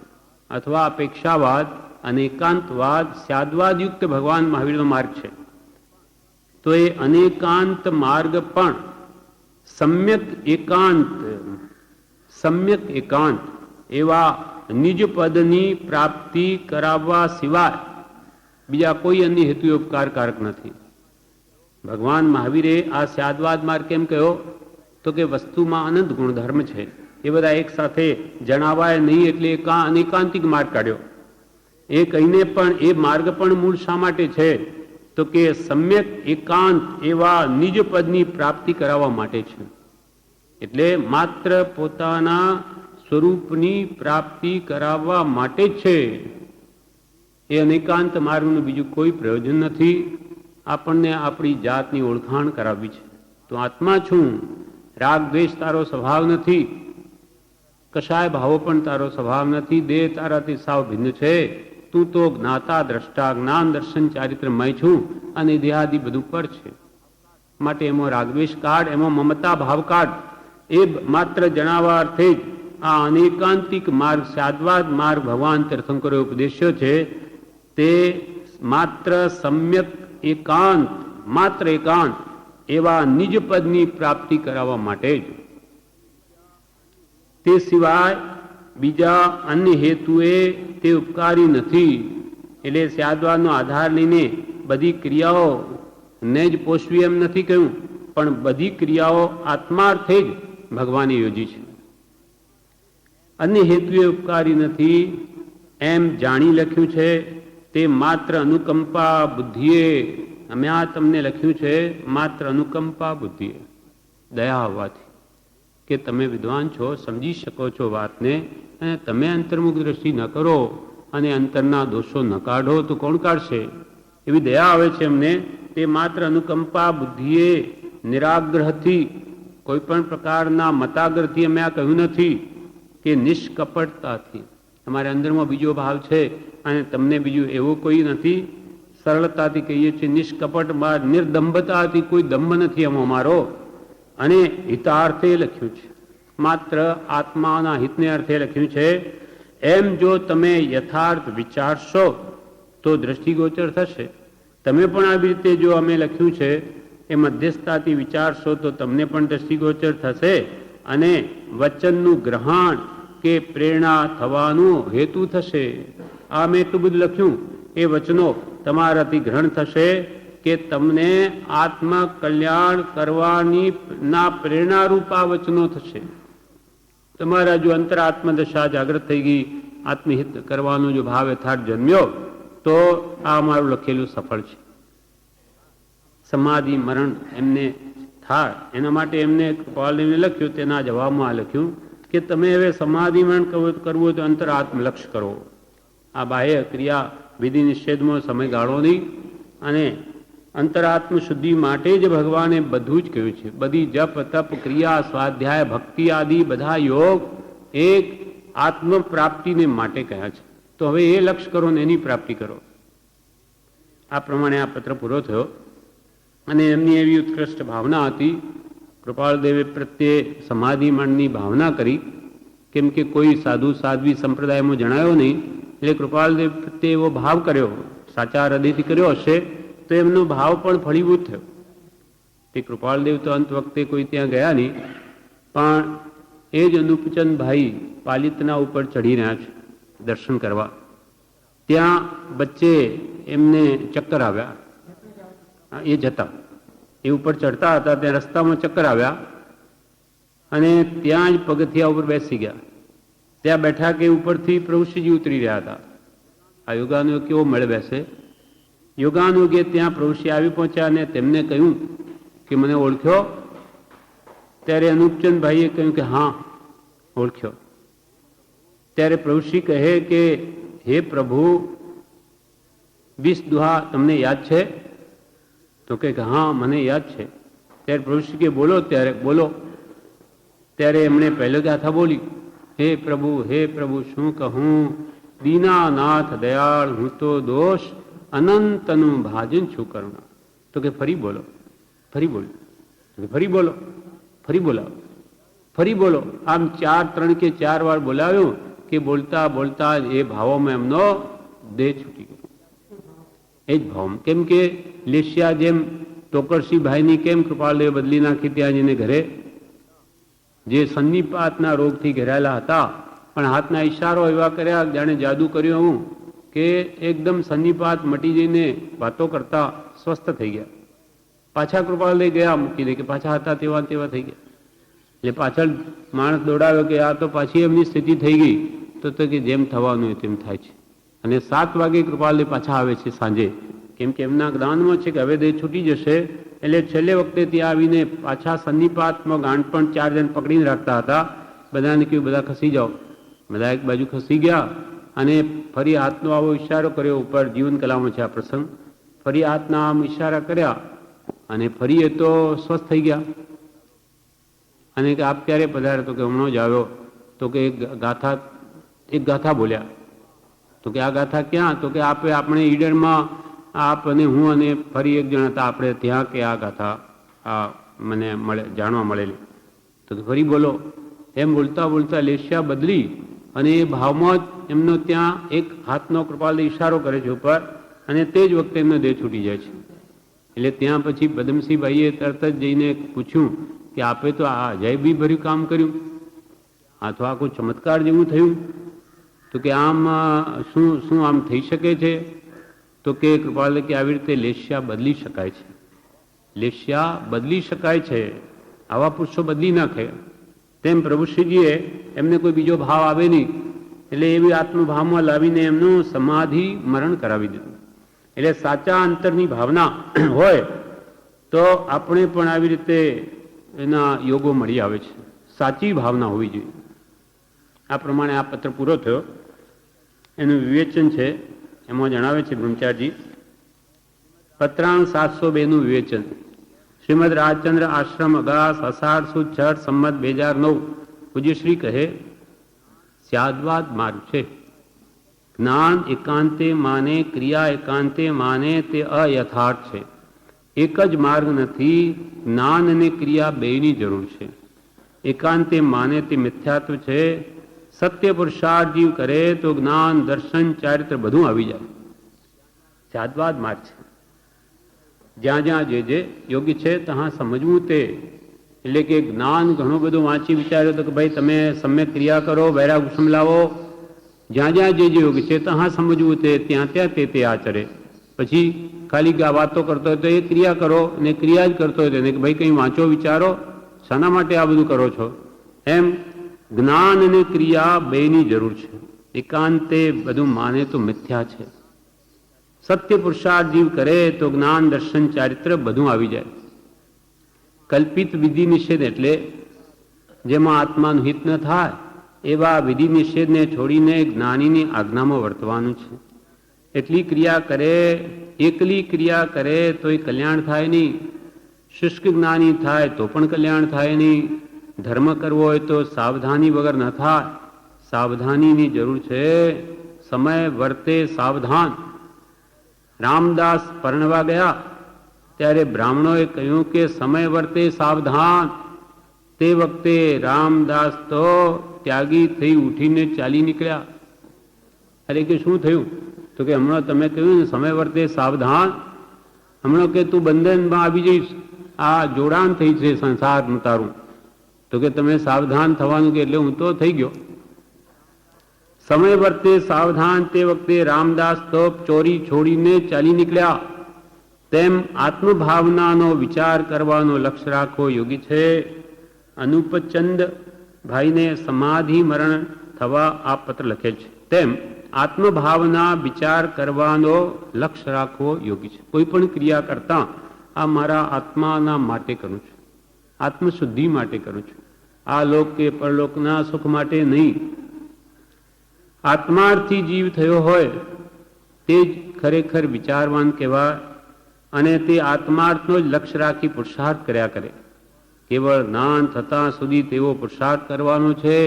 અથવા અપેક્ષાવાદ અને એકાંતવાદ સ્યાદવાદયુક્ત ભગવાન મહાવીરનો માર્ગ છે. તો એ અનેકાંત માર્ગ પણ સમ્યક એકાંત એવા નિજ પદની પ્રાપ્તિ કરાવવા સિવાય બીજા કોઈ અન્ય હેતુ ઉપકારકારક નથી. ભગવાન મહાવીરે આ સ્યાદવાદ માર્ગ કેમ કહ્યો? તો કે વસ્તુમાં અનંત ગુણધર્મ છે, એ બધા એક સાથે જણાવાય નહીં એટલે અનેકાંતિક માર્ગ કાઢ્યો. એ કહીને પણ એ માર્ગ પણ મૂળ શા માટે છે? તો કે સમ્યક એકાંત એવા નિજ પદની પ્રાપ્તિ કરાવવા માટે છે. એટલે માત્ર પોતાના સ્વરૂપની પ્રાપ્તિ કરાવવા માટે જ છે. એ અનેકાંત માર્ગનું બીજું કોઈ પ્રયોજન નથી. આપણને આપણી જાતની ઓળખાણ કરાવવી છે. તો આત્મા છું, રાગ દ્વેષ તારો સ્વભાવ નથી, કશાય ભાવો પણ તારો સ્વભાવ નથી, દેહ તારાથી સાવ ભિન્ન છે. તું તો જ્ઞાતા દ્રષ્ટા જ્ઞાન દર્શન ચારિત્રમય છું અને દેહાદિ બધું પર છે. માટે એમાં રાગદ્વેષ કાઢ, એમાં મમતા ભાવ કાઢ. એ માત્ર જણાવવા અર્થે જ આ અનેકાંતિક માર્ગ સ્યાદવાદ માર્ગ ભગવાન તીર્થંકરોએ ઉપદેશ્યો છે. તે માત્ર સમ્યક એકાંત, માત્ર એકાંત એવા નિજ પદની પ્રાપ્તિ કરાવવા માટે જ. તે સિવાય બીજા અન્ય હેતુએ તે ઉપકારી નથી. એટલે સ્યાદવાદનો આધાર લઈને બધી ક્રિયાઓ ને જ પોષવી એમ નથી કહ્યું, પણ બધી ક્રિયાઓ આત્માર્થે જ ભગવાને યોજી છે. અન્ય હેતુએ ઉપકારી નથી એમ જાણી લખ્યું છે. તે માત્ર અનુકંપા બુદ્ધિએ, અમે આ તમને લખ્યું છે માત્ર અનુકંપા બુદ્ધિએ, દયા હોવાથી કે તમે વિદ્વાન છો, સમજી શકો છો વાતને, અને તમે અંતર્મુખ દ્રષ્ટિ ન કરો અને અંતરના દોષો ન કાઢો તો કોણ કાઢશે? એવી દયા આવે છે અમને. તે માત્ર અનુકંપા બુદ્ધિએ, નિરાગ્રહથી, કોઈ પણ પ્રકારના મતાગ્રહથી અમે આ કહ્યું નથી કે નિષ્કપટતાથી. તમારે અંદરમાં બીજો ભાવ છે અને તમને બીજું એવું કોઈ નથી. સરળતાથી કહીએ છીએ નિષ્કપટ, નિર્દંભતાથી, કોઈ દંભ નથી એમાં અમારો. અને હિતાર્થે લખ્યું છે, માત્ર આત્માના હિતને અર્થે લખ્યું છે. એમ જો તમે યથાર્થ વિચારશો તો દ્રષ્ટિગોચર થશે. તમે પણ આવી રીતે જો અમે લખ્યું છે એ મધ્યસ્થતાથી વિચારશો તો તમને પણ દ્રષ્ટિગોચર થશે અને વચનનું ગ્રહણ કે પ્રેરણા થવાનું હેતુ થશે. આ મેં એટલું બધું લખ્યું, એ વચનો તમારાથી ગ્રહણ થશે કે તમને આત્મ કલ્યાણ કરવાની ના પ્રેરણારૂપ આ વચનો થશે. તમારા જો અંતરાત્મદશા જાગૃત થઈ ગઈ, આત્મહિત કરવાનો જો ભાવ યથાર્થ જન્મ્યો તો આ અમારું લખેલું સફળ છે. સમાધિ મરણ એમને થાય એના માટે એમને કૃપાલદેવને લખ્યું. તેના જવાબમાં લખ્યું કે તમે હવે સમાધિ મરણ કરવું હોય તો અંતરાત્મ લક્ષ કરો. આ બાહ્ય ક્રિયા વિધિ નિષેધમાં સમય ગાળો નહીં, અને અંતરાત્મ શુદ્ધિ માટે જ ભગવાને બધું જ કહ્યું છે. બધી જપ તપ ક્રિયા સ્વાધ્યાય ભક્તિ આદિ બધા યોગ એક આત્મ પ્રાપ્તિને માટે કહ્યા છે. તો હવે એ લક્ષ્ય કરો ને એની પ્રાપ્તિ કરો. આ પ્રમાણે આ પત્ર પૂરો થયો. અને એમની એવી ઉત્કૃષ્ટ ભાવના હતી. કૃપાળદેવે પ્રત્યે સમાધિ મણની ભાવના કરી, કેમ કે કોઈ સાધુ સાધ્વી સંપ્રદાયમાં જણાયો નહીં, એટલે કૃપાળદેવ પ્રત્યે એવો ભાવ કર્યો, સાચા હૃદયથી કર્યો હશે તો એમનો ભાવ પણ ફળીભૂત થયો. તે કૃપાળદેવ તો અંત વખતે કોઈ ત્યાં ગયા નહીં, પણ એ જ અનુપચંદભાઈ પાલિતના ઉપર ચડી રહ્યા છે દર્શન કરવા. ત્યાં વચ્ચે એમને ચક્કર આવ્યા. એ જતા એ ઉપર ચડતા હતા, ત્યાં રસ્તામાં ચક્કર આવ્યા અને ત્યાં જ પગથિયા ઉપર બેસી ગયા. ત્યાં બેઠા કે ઉપરથી પ્રભુશ્રીજી ઉતરી રહ્યા હતા. આ યોગાનુયોગ કેવો મળે બેસે. યોગાનુયોગે ત્યાં પ્રભુશ્રી આવી પહોંચ્યા અને તેમને કહ્યું કે મને ઓળખ્યો? ત્યારે અનુપચંદભાઈએ કહ્યું કે હા ઓળખ્યો. ત્યારે પ્રભુશ્રી કહે કે હે પ્રભુ 20 દુહા તમને યાદ છે? તો કે હા મને યાદ છે. ત્યારે પ્રભુશ્રી કે બોલો. ત્યારે બોલો. ત્યારે એમણે પહેલો ગાથા બોલી, હે પ્રભુ શું કહું, દીનાનાથ દયાળ હું તો દોષ અનંતનું ભાજન છું કરુણા. તો કે ફરી બોલો. ફરી બોલો. ફરી બોલો. ફરી બોલાવો. ફરી બોલો. આમ 3 કે 4 વાર બોલાવ્યું કે બોલતા બોલતા એ ભાવોમાં એમનો દેહ છૂટી ગયો. એ જ ભાવ. કેમ કે લેશિયા જેમ ટોકરસિંહભાઈની કેમ કૃપાળદેવે બદલી નાખી ત્યાં જઈને ઘરે, જે સન્નિપાતના રોગથી ઘેરાયેલા હતા, પણ હાથના ઈશારો એવા કર્યા જાણે જાદુ કર્યું હું કે એકદમ સન્નિપાત મટી જઈને વાતો કરતા સ્વસ્થ થઈ ગયા. પાછા કૃપાળદેવ ગયા મૂકી દે કે પાછા હતા તેવા તેવા થઈ ગયા. એટલે પાછળ માણસ દોડાવ્યો કે આ તો પાછી એમની સ્થિતિ થઈ ગઈ. તો કે જેમ થવાનું હોય તેમ થાય છે. અને 7 વાગે કૃપાળદેવ પાછા આવે છે સાંજે, કેમ કે એમના જ્ઞાનમાં છે કે હવે દેહ છૂટી જશે. એટલે છેલ્લે વખતે ત્યાં આવીને પાછા સન્નિપાતમાં ગાંઠપણ 4 જણ પકડીને રાખતા હતા. બધાને કહ્યું બધા ખસી જાઓ. બધા એક બાજુ ખસી ગયા અને ફરી હાથનો આવો ઈશારો કર્યો. ઉપર જીવન કલામાં છે આ પ્રસંગ. ફરી હાથના આમ ઈશારા કર્યા અને ફરી એ તો સ્વસ્થ થઈ ગયા. અને કે આપ ક્યારે પધારે? તો કે હમણાં જ આવ્યો. તો કે એક ગાથા બોલ્યા. તો કે આ ગાથા ક્યાં? તો કે આપણે ઈડરમાં આપ અને હું અને ફરી એક જણ હતા આપણે ત્યાં, કે આ ગાથા આ મને જાણવા મળેલી. તો કે ફરી બોલો. એમ બોલતા બોલતા લેશિયા બદલી અને એ ભાવમાં જ એમનો ત્યાં એક હાથનો કૃપાળદેવ ઈશારો કરે છે ઉપર, અને તે જ વખતે એમનો દેહ છૂટી જાય છે. એટલે ત્યાં પછી પદમસિંહભાઈએ તરત જ જઈને પૂછ્યું કે આપે તો આ અજાયબી ભર્યું કામ કર્યું, આ તો આખું ચમત્કાર જેવું થયું. તો કે આમ શું આમ થઈ શકે છે? તો કે કૃપાળદેવ કે આવી રીતે લેશિયા બદલી શકાય છે. લેશિયા બદલી શકાય છે, આવા પુરુષો બદલી નાખે. તેમ પ્રભુશ્રીજીએ એમને કોઈ બીજો ભાવ આવે નહીં, એટલે એવી આત્મભાવમાં લાવીને એમનું સમાધિ મરણ કરાવી દીધું. એટલે સાચા અંતરની ભાવના હોય તો આપણે પણ આવી રીતે એના યોગો મળી આવે છે. સાચી ભાવના હોવી જોઈએ. આ પ્રમાણે આ પત્ર પૂરો થયો. એનું વિવેચન છે, એમાં જણાવે છે બ્રહ્મચારીજી, પત્રાંક 702 નું વિવેચન. શ્રીમદ રાજચંદ્ર આશ્રમ અગાસ અષાઢ સુદ 6 સંમત 2009. પૂજ્યશ્રી કહે સ્યાદવાદ માર્ગ છે. જ્ઞાન એકાંતે માને, ક્રિયા એકાંતે માને તે અયથાર્થ છે. એક જ માર્ગ નથી, જ્ઞાન અને ક્રિયા બેયની જરૂર છે. એકાંતે માને તે મિથ્યાત્વ છે. સત્ય પુરુષાર્થ જીવ કરે તો જ્ઞાન દર્શન ચારિત્ર બધું આવી જાય. સ્યાદવાદ માર્ગ છે. જ્યાં જ્યાં જે યોગી છે ત્યાં સમજવું તે. એટલે કે જ્ઞાન ઘણું બધું વાંચી વિચાર્યો તો કે ભાઈ તમે સમ્યક ક્રિયા કરો, વૈરાગ ઉપશમ લાવો. જ્યાં જ્યાં જે યોગી છે ત્યાં સમજવું તે, ત્યાં ત્યાં તે આચરે. પછી ખાલી વાતો કરતો હોય તો એ ક્રિયા કરો, અને ક્રિયા જ કરતો હોય તેને કે ભાઈ કંઈ વાંચો વિચારો, શાના માટે આ બધું કરો છો? એમ જ્ઞાન અને ક્રિયા બેની જરૂર છે. એકાંતે બધું માને તો મિથ્યા છે. સત્ય પુરુષાર્થ જીવ કરે તો જ્ઞાન દર્શન ચારિત્ર બધું આવી જાય. કલ્પિત વિધિ નિષેધ એટલે જેમાં આત્માનું હિત ન થાય એવા વિધિ નિષેધને છોડીને જ્ઞાનીની આજ્ઞામાં વર્તવાનું છે. એટલી ક્રિયા કરે, એકલી ક્રિયા કરે તો એ કલ્યાણ થાય નહીં. શુષ્ક જ્ઞાની થાય તો પણ કલ્યાણ થાય નહીં. ધર્મ કરવો હોય તો સાવધાની વગર ન થાય. સાવધાનીની જરૂર છે. સમય વર્તે સાવધાન. રામદાસ પરણવા ગયા ત્યારે બ્રાહ્મણોએ કહ્યું કે સમય વર્તે સાવધાન. તે વખતે રામદાસ તો ત્યાગી થઈ ઉઠીને ચાલી નીકળ્યા. અરે કે શું થયું? તો કે હમણાં તમે કહ્યું ને સમય વર્તે સાવધાન, હમણાં કે તું બંધનમાં આવી જઈશ, આ જોડાણ થઈ છે સંસારનું તારું. તો કે તમે સાવધાન થવાનું કે એટલે હું તો થઈ ગયો. સમય વર્તે સાવધાન. તે વખતે રામદાસ તો ચોરી છોડીને ચાલી નીકળ્યા. તેમ આત્મભાવનાનો વિચાર કરવાનો લક્ષ્ય રાખવો યોગી છે. અનુપચંદ ભાઈને સમાધિ મરણ થવા આ પત્ર લખેલ છે. તેમ આત્મભાવના વિચાર કરવાનો લક્ષ્ય રાખવો યોગી છે. કોઈ પણ ક્રિયા કરતા આ મારા આત્માના માટે કરું છું, આત્મશુદ્ધિ માટે કરું છું, આ લોક કે પરલોકના સુખ માટે નહીં. આત્માર્થી જીવ થયો હોય તે જ ખરેખર વિચારવાન કહેવાય અને તે આત્માર્થનો જ લક્ષ્ય રાખી પુરુષાર્થ કર્યા કરે. કેવળ જ્ઞાન થતા સુધી તેવો પુરુષાર્થ કરવાનો છે.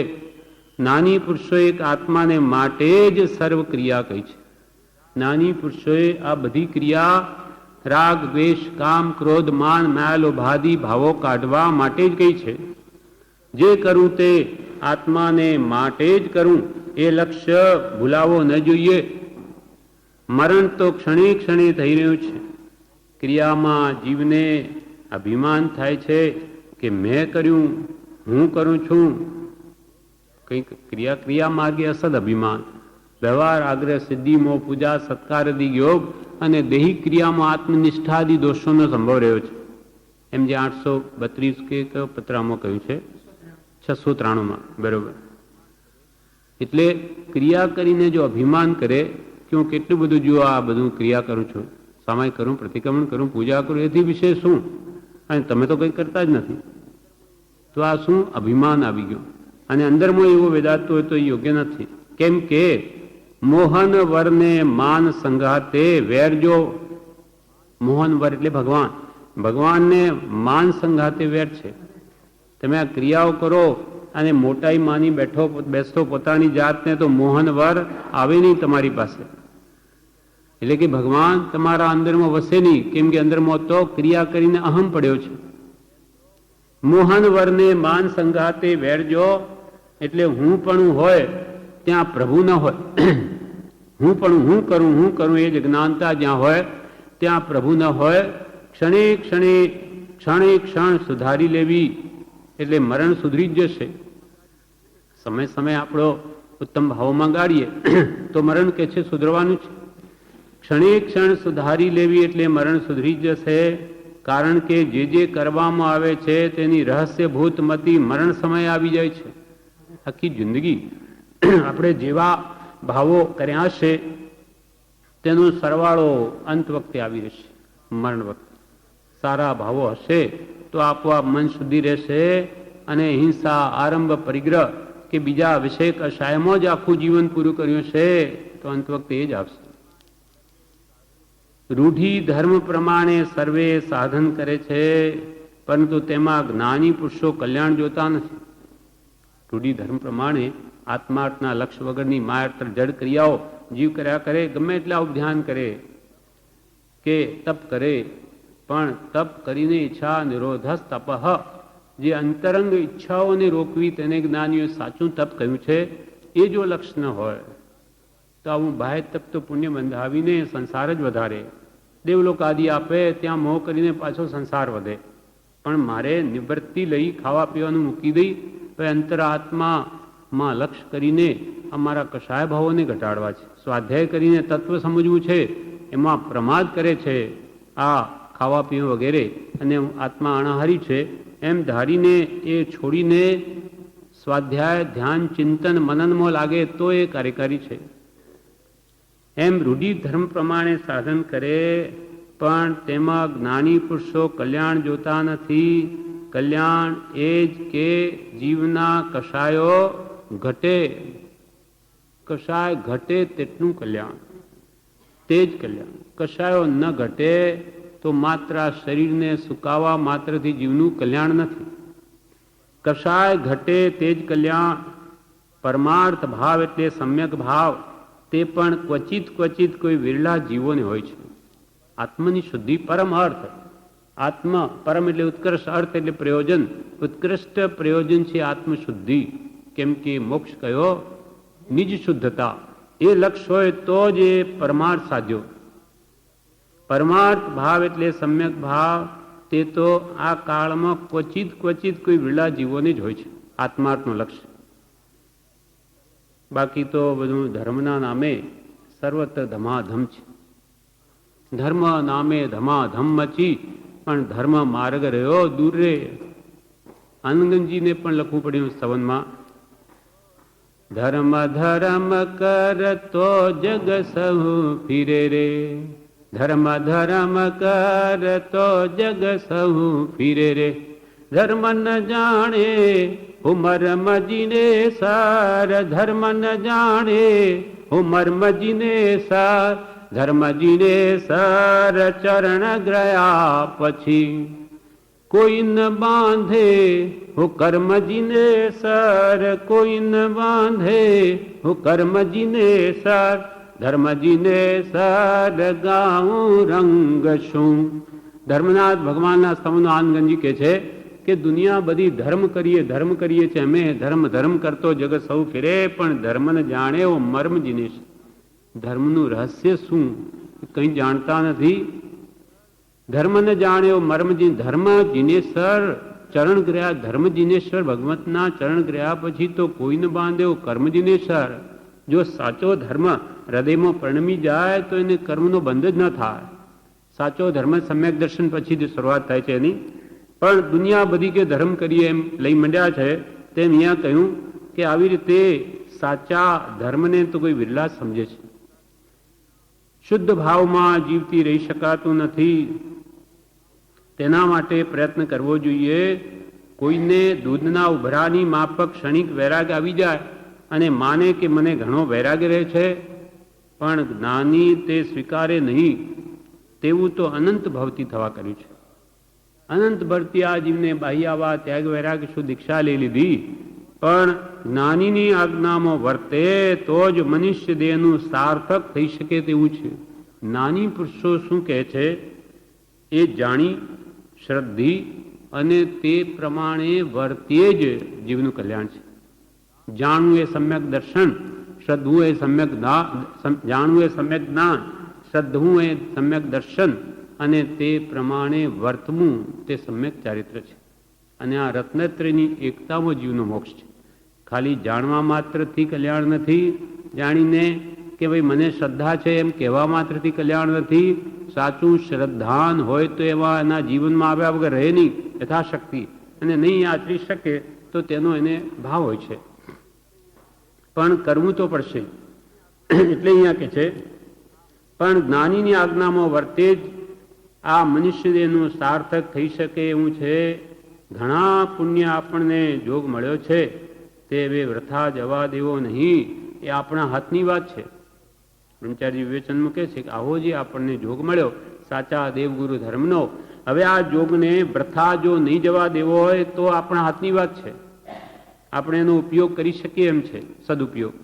જ્ઞાની પુરુષોએ આત્માને માટે જ સર્વ ક્રિયા કહી છે. જ્ઞાની પુરુષોએ આ બધી ક્રિયા રાગ દ્વેષ કામ ક્રોધ માન માયા લોભાદી ભાવો કાઢવા માટે જ કહી છે. જે કરું તે આત્માને માટે જ કરું એ લક્ષ્ય ભૂલાવો ન જોઈએ. મરણ તો ક્ષણે ક્ષણે થઈ રહ્યું છે. ક્રિયામાં જીવને અભિમાન થાય છે કે મેં કર્યું, હું કરું છું. કંઈક ક્રિયા માર્ગે અસદ અભિમાન, વ્યવહાર આગ્રહ સિદ્ધિ મોહ પૂજા સત્કારાદિ યોગ અને દૈહિક ક્રિયામાં આત્મનિષ્ઠાદિ દોષોનો સંભવ રહ્યો છે. એમ જે 832 કે પત્રામાં કહ્યું છે, 693 બરોબર. એટલે ક્રિયા કરીને જો અભિમાન કરે કે હું કેટલું બધું જો આ બધું ક્રિયા કરું છું, સામાયિક કરું, પ્રતિક્રમણ કરું, પૂજા કરું, એથી વિશે શું? અને તમે તો કંઈ કરતા જ નથી. તો આ શું? અભિમાન આવી ગયું. અને અંદરમાં એવો વેદાંત હોય તો એ યોગ્ય નથી. કેમ કે મોહન વરને માન સંઘાતે વેરજો. મોહન વર એટલે ભગવાન. ભગવાનને માન સંઘાતે વેર છે. તમે આ ક્રિયાઓ કરો અને મોટાઈ માની બેસતો પોતાની જાતને તો મોહન વર આવે નહીં તમારી પાસે. એટલે કે ભગવાન તમારા અંદરમાં વસે નહીં. કેમ કે અંદરમાં તો ક્રિયા કરીને અહમ પડ્યો છે. મોહન વરને માન સંઘાતે વેરજો એટલે હું પણ હોય ત્યાં પ્રભુ ન હોય. હું પણ હું કરું એ જ જ્ઞાનતા જ્યાં હોય ત્યાં પ્રભુ ન હોય. ક્ષણે ક્ષણ સુધારી લેવી એટલે મરણ સુધરી જ જશે. સમય સમય આપણો ઉત્તમ ભાવમાં ગાડીએ તો મરણ કે છે સુધરવાનું છે. ક્ષણ સુધારી લેવી એટલે મરણ સુધરી જ જશે. કારણ કે જે કરવામાં આવે છે તેની રહસ્યભૂત મતિ મરણ સમયે આવી જાય છે. આખી જિંદગી આપણે જેવા ભાવો કર્યા છે તેનો સરવાળો અંત વખતે આવી રહેશે. મરણ વખતે સારા ભાવો હશે તો આપોઆપ મન શુદ્ધિ રહેશે અને હિંસા આરંભ પરિગ્રહ કે બીજા વિષય કષાયમાં જ આખું જીવન પૂરું કર્યું છે તો અંત વખતે એ જ આવશે. રૂઢિ ધર્મ પ્રમાણે સર્વે સાધન કરે છે પરંતુ તેમાં જ્ઞાની પુરુષો કલ્યાણ જોતા નથી. રૂઢિ ધર્મ પ્રમાણે આત્માર્થના લક્ષ્ય વગરની માયાર્થ જડ ક્રિયાઓ જીવ કર્યા કરે, ગમે એટલા ધ્યાન કરે કે તપ કરે, પણ તપ કરીને ઈચ્છા નિરોધસ તપઃ, જે અંતરંગ ઈચ્છાઓને રોકવી તેને જ્ઞાનીઓ સાચું તપ કહ્યું છે. એ જો લક્ષ્ય ન હોય તો આવું બાહ્ય તપ તો પુણ્ય બંધાવીને સંસાર જ વધારે. દેવલોક આદિ આપે ત્યાં મોહ કરીને પાછો સંસાર વધે. પણ મારે નિવૃત્તિ લઈ ખાવા પીવાનું મૂકી દઈ અંતરાત્મામાં લક્ષ્ય કરીને અમારા કષાય ભાવોને ઘટાડવા છે. સ્વાધ્યાય કરીને તત્વ સમજવું છે, એમાં પ્રમાદ કરે છે આ ખાવા પીવા વગેરે અને આત્મા અણાહારી છે એમ ધારીને એ છોડીને સ્વાધ્યાય ધ્યાન ચિંતન મનનમાં લાગે તો એ કાર્યકારી છે. એમ રૂઢિ ધર્મ પ્રમાણે સાધન કરે, પણ તેમાં જ્ઞાની પુરુષો કલ્યાણ જોતા નથી. કલ્યાણ એ જ કે જીવના કષાયો ઘટે, કષાય ઘટે તેટલું કલ્યાણ, તે જ કલ્યાણ. કષાયો ન ઘટે તો માત્ર શરીરને સુકાવા માત્રથી જીવનું કલ્યાણ નથી. કષાય ઘટે તે જ કલ્યાણ. પરમાર્થ ભાવ એટલે સમ્યક ભાવ, તે પણ ક્વચિત ક્વચિત કોઈ વિરલા જીવોને હોય છે. આત્મની શુદ્ધિ પરમ અર્થ. આત્મ પરમ એટલે ઉત્કર્ષ, અર્થ એટલે પ્રયોજન. ઉત્કૃષ્ટ પ્રયોજન છે આત્મશુદ્ધિ. કેમ કે મોક્ષ કયો? નિજ શુદ્ધતા. એ લક્ષ્ય હોય તો જ એ પરમાર્થ સાધ્યો. પરમાર્થ ભાવ એટલે સમ્યક ભાવ, તે તો આ કાળમાં ક્વચિત ક્વચિત કોઈ વિરલા જીવોને જ હોય છે આત્માર્થનું લક્ષ્ય. બાકી તો બધું ધર્મના નામે સર્વત્ર ધમાધમ છે. ધર્મ નામે ધમાધમ મચી, પણ ધર્મ માર્ગ રહ્યો દૂર રે. આનંદજીને પણ લખવું પડ્યું સ્તવનમાં. ધર્મ ધર્મ કરતો જગ સહુ ફિરે રે, ધર્મ ધર્મ કરતો જગ સહુ ફિરે રે. ધર્મ ન જાણે ઉમર મજીને સાર, ધર્મ ન જાણે ઉમર મજીને સાર. ધર્મજીને સર ચરણ ગયા પછી, કોઈ ન બાંધે હું કર્મજીને સર, કોઈ ન બાંધે હું કર્મજીને સર. ધર્મજીને સર ગાઉં રંગ શું. ધર્મનાથ ભગવાનના સ્તવનો આનંદજી કહે છે કે દુનિયા બધી ધર્મ કરીએ છીએ અમે. ધર્મ ધર્મ કરતો જગત સૌ ફિરે, પણ ધર્મને જાણે એવો મર્મ જીનેશ. ધર્મનું રહસ્ય શું કંઈ જાણતા નથી. ધર્મને જાણે એવો મર્મજી. ધર્મ જીનેશ્વર ચરણ ગયા, ધર્મ જીનેશ્વર ભગવંતના ચરણ ગયા પછી તો કોઈને બાંધે એવું કર્મ જીનેશ્વર. જો સાચો ધર્મ હૃદયમાં પરણમી જાય તો એને કર્મનો બંધ જ ન થાય. સાચો ધર્મ સમ્યક દર્શન પછી જ શરૂઆત થાય છે એની. પણ દુનિયા બધી કે ધર્મ કરીએ એમ લઈ મંડ્યા છે, તેમ અહીંયા કહ્યું કે આવી રીતે સાચા ધર્મને તો કોઈ વિરલા સમજે છે. શુદ્ધ ભાવમાં જીવતી રહી શકાતું નથી. તેના માટે પ્રયત્ન કરવો જોઈએ. કોઈને દૂધના ઉભરાની માફક ક્ષણિક વૈરાગ આવી જાય અને માને કે મને ઘણો વૈરાગ રહે છે, પણ જ્ઞાની તે સ્વીકારે નહીં. તેવું તો અનંત ભવથી થવા કર્યું છે. અનંત ભરતી આ જીવને બાહ્યાવા ત્યાગ વૈરાગ શું દીક્ષા લઈ લીધી, પણ જ્ઞાનીની આજ્ઞામાં વર્તે તો જ મનુષ્ય દેહનું સાર્થક થઈ શકે તેવું છે. જ્ઞાની પુરુષો શું કહે છે એ જાણી શ્રદ્ધી અને તે પ્રમાણે વર્તીએ જ જીવનું કલ્યાણ છે. જાણવું એ સમ્યક દર્શન, શ્રદ્ધવું એ સમ્યક જાણવું એ સમ્યક જ્ઞાન, શ્રદ્ધવું એ સમ્યક દર્શન, અને તે પ્રમાણે વર્તવું તે સમ્યક ચારિત્ર છે. અને આ રત્નત્રયની એકતામાં જીવનો મોક્ષ છે. ખાલી જાણવા માત્રથી કલ્યાણ નથી. જાણીને કે ભાઈ મને શ્રદ્ધા છે એમ કહેવા માત્રથી કલ્યાણ નથી. સાચું શ્રદ્ધાન હોય તો એવા એના જીવનમાં આવ્યા વગર રહે નહીં યથાશક્તિ, અને નહીં આચરી શકે તો તેનો એને ભાવ હોય છે. પણ કરવું તો પડશે. એટલે અહીંયા કે છે પણ જ્ઞાનીની આજ્ઞામાં વર્તે જ આ મનુષ્ય દેહનું સાર્થક થઈ શકે એવું છે. ઘણા પુણ્ય આપણને જોગ મળ્યો છે, તે હવે વૃથા જવા દેવો નહીં. એ આપણા હાથની વાત છે. બ્રહ્મચારી વિવેચનમાં કહે છે કે આવો જે આપણને જોગ મળ્યો સાચા દેવગુરુ ધર્મનો, હવે આ જોગને વૃથા જો નહીં જવા દેવો હોય તો આપણા હાથની વાત છે. આપણે એનો ઉપયોગ કરી શકીએ એમ છે, સદુપયોગ.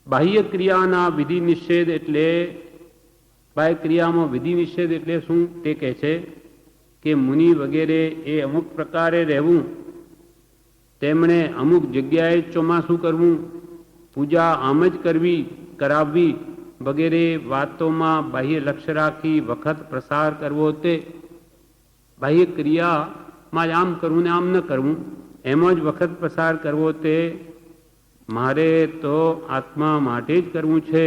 બાહ્ય ક્રિયાના વિધિ નિષેધ એટલે બાહ્ય ક્રિયામાં વિધિ નિષેધ એટલે શું તે કહે છે કે મુનિ વગેરે એ અમુક પ્રકારે રહેવું, તેમણે અમુક જગ્યાએ ચોમાસું કરવું, પૂજા આમ જ કરવી કરાવવી વગેરે વાતોમાં બાહ્ય લક્ષ્ય રાખી વખત પ્રસાર કરવો, તે બાહ્ય ક્રિયામાં આમ કરવું ને આમ ન કરવું, એમાં જ વખત પ્રસાર કરવો, તે મારે તો આત્મા માટે જ કરવું છે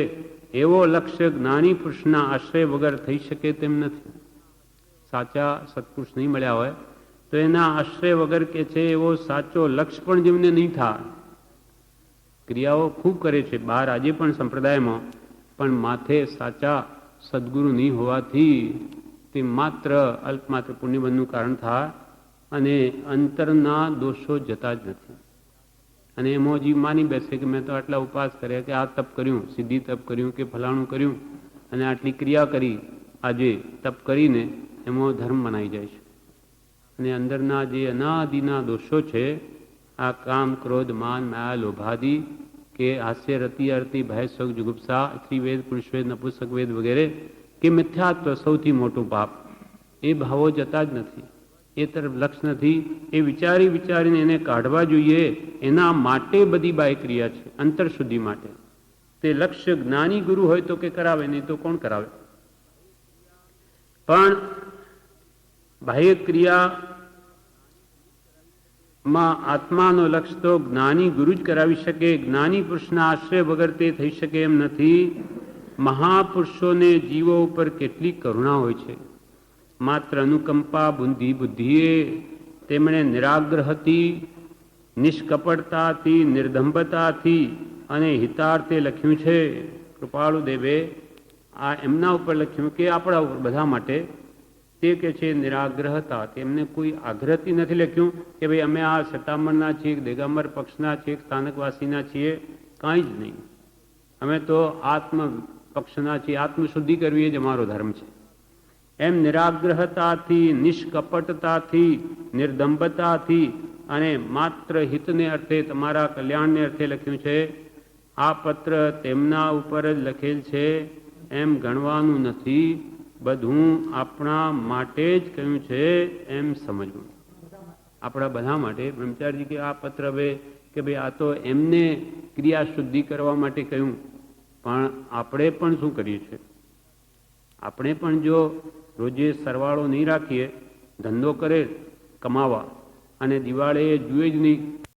એવો લક્ષ્ય જ્ઞાની પુરુષના આશ્રય વગર થઈ શકે તેમ નથી. સાચા સત્પુરુષ નહીં મળ્યા હોય તો એના આશ્રય વગર કે છે એવો સાચો લક્ષ્ય પણ જેમને નહીં થાય. ક્રિયાઓ ખૂબ કરે છે બહાર આજે પણ સંપ્રદાયમાં, પણ માથે સાચા સદગુરુ નહીં હોવાથી તે માત્ર અલ્પમાત્ર પુણ્યબંધનું કારણ થાય અને અંતરના દોષો જતા જ નથી. અને એમાં જીવ માની બેસે કે મેં તો આટલા ઉપવાસ કર્યા, કે આ તપ કર્યું, સિદ્ધિ તપ કર્યું, કે ફલાણું કર્યું, અને આટલી ક્રિયા કરી, આજે તપ કરીને એમાં ધર્મ બનાવી જાય છે. અને અંદરના જે અનાદિના દોષો છે, આ કામ, ક્રોધ, માન, માયા, લોભાદી, કે હાસ્ય, રતિ, અરતિ, ભય, શોક, જુગુપ્સા, સ્ત્રીવેદ, પુરુષવેદ, નપુંસકવેદ વગેરે, કે મિથ્યાત્વ સૌથી મોટું પાપ, એ ભાવો જતા જ નથી, એ તરફ લક્ષ નથી. એ વિચારીને એને કાઢવા જોઈએ. એના માટે બધી બાહ્ય ક્રિયા છે, અંતર શુદ્ધિ માટે. તે લક્ષ્ય જ્ઞાની ગુરુ હોય તો કે કરાવે, નહીં તો કોણ કરાવે? પણ બાહ્ય ક્રિયામાં આત્માનો લક્ષ્ય તો જ્ઞાની ગુરુ જ કરાવી શકે. જ્ઞાની પુરુષના આશ્રય વગર તે થઈ શકે એમ નથી. મહાપુરુષોને જીવો ઉપર કેટલી કરુણા હોય છે. માત્ર અનુકંપા બુદ્ધિએ તેમણે નિરાગ્રહથી, નિષ્કપટતાથી, નિર્દંભતાથી અને હિતાર્થે લખ્યું છે. કૃપાળુ દેવે આ એમના ઉપર લખ્યું કે આપણા ઉપર બધા માટે. તે કે છે નિરાગ્રહતા, તેમને કોઈ આગ્રહથી નથી લખ્યું કે ભાઈ અમે આ સત્તામણના છીએ, દિગંબર પક્ષના છીએ, સ્થાનકવાસીના છીએ, કાંઈ જ નહીં. અમે તો આત્મ પક્ષના છીએ, આત્મશુદ્ધિ કરવી એ જ અમારો ધર્મ છે. એમ નિરાગ્રહતાથી, નિષ્કપટતાથી, નિર્દંભતાથી અને માત્ર હિતને અર્થે, તમારા કલ્યાણને અર્થે લખ્યું છે. આ પત્ર તેમના ઉપર જ લખેલ છે એમ ગણવાનું નથી. બધું આપણા માટે જ કહ્યું છે એમ સમજવું. આપણા બધા માટે. બ્રહ્મચારીજી કે આ પત્ર હવે કે ભાઈ આ તો એમને ક્રિયા શુદ્ધિ કરવા માટે કહ્યું, પણ આપણે પણ શું કરીએ છીએ? આપણે પણ જો રોજે સરવાળો નહીં રાખીએ, ધંધો કરે કમાવા અને દિવાળીએ જુએ જ નહીં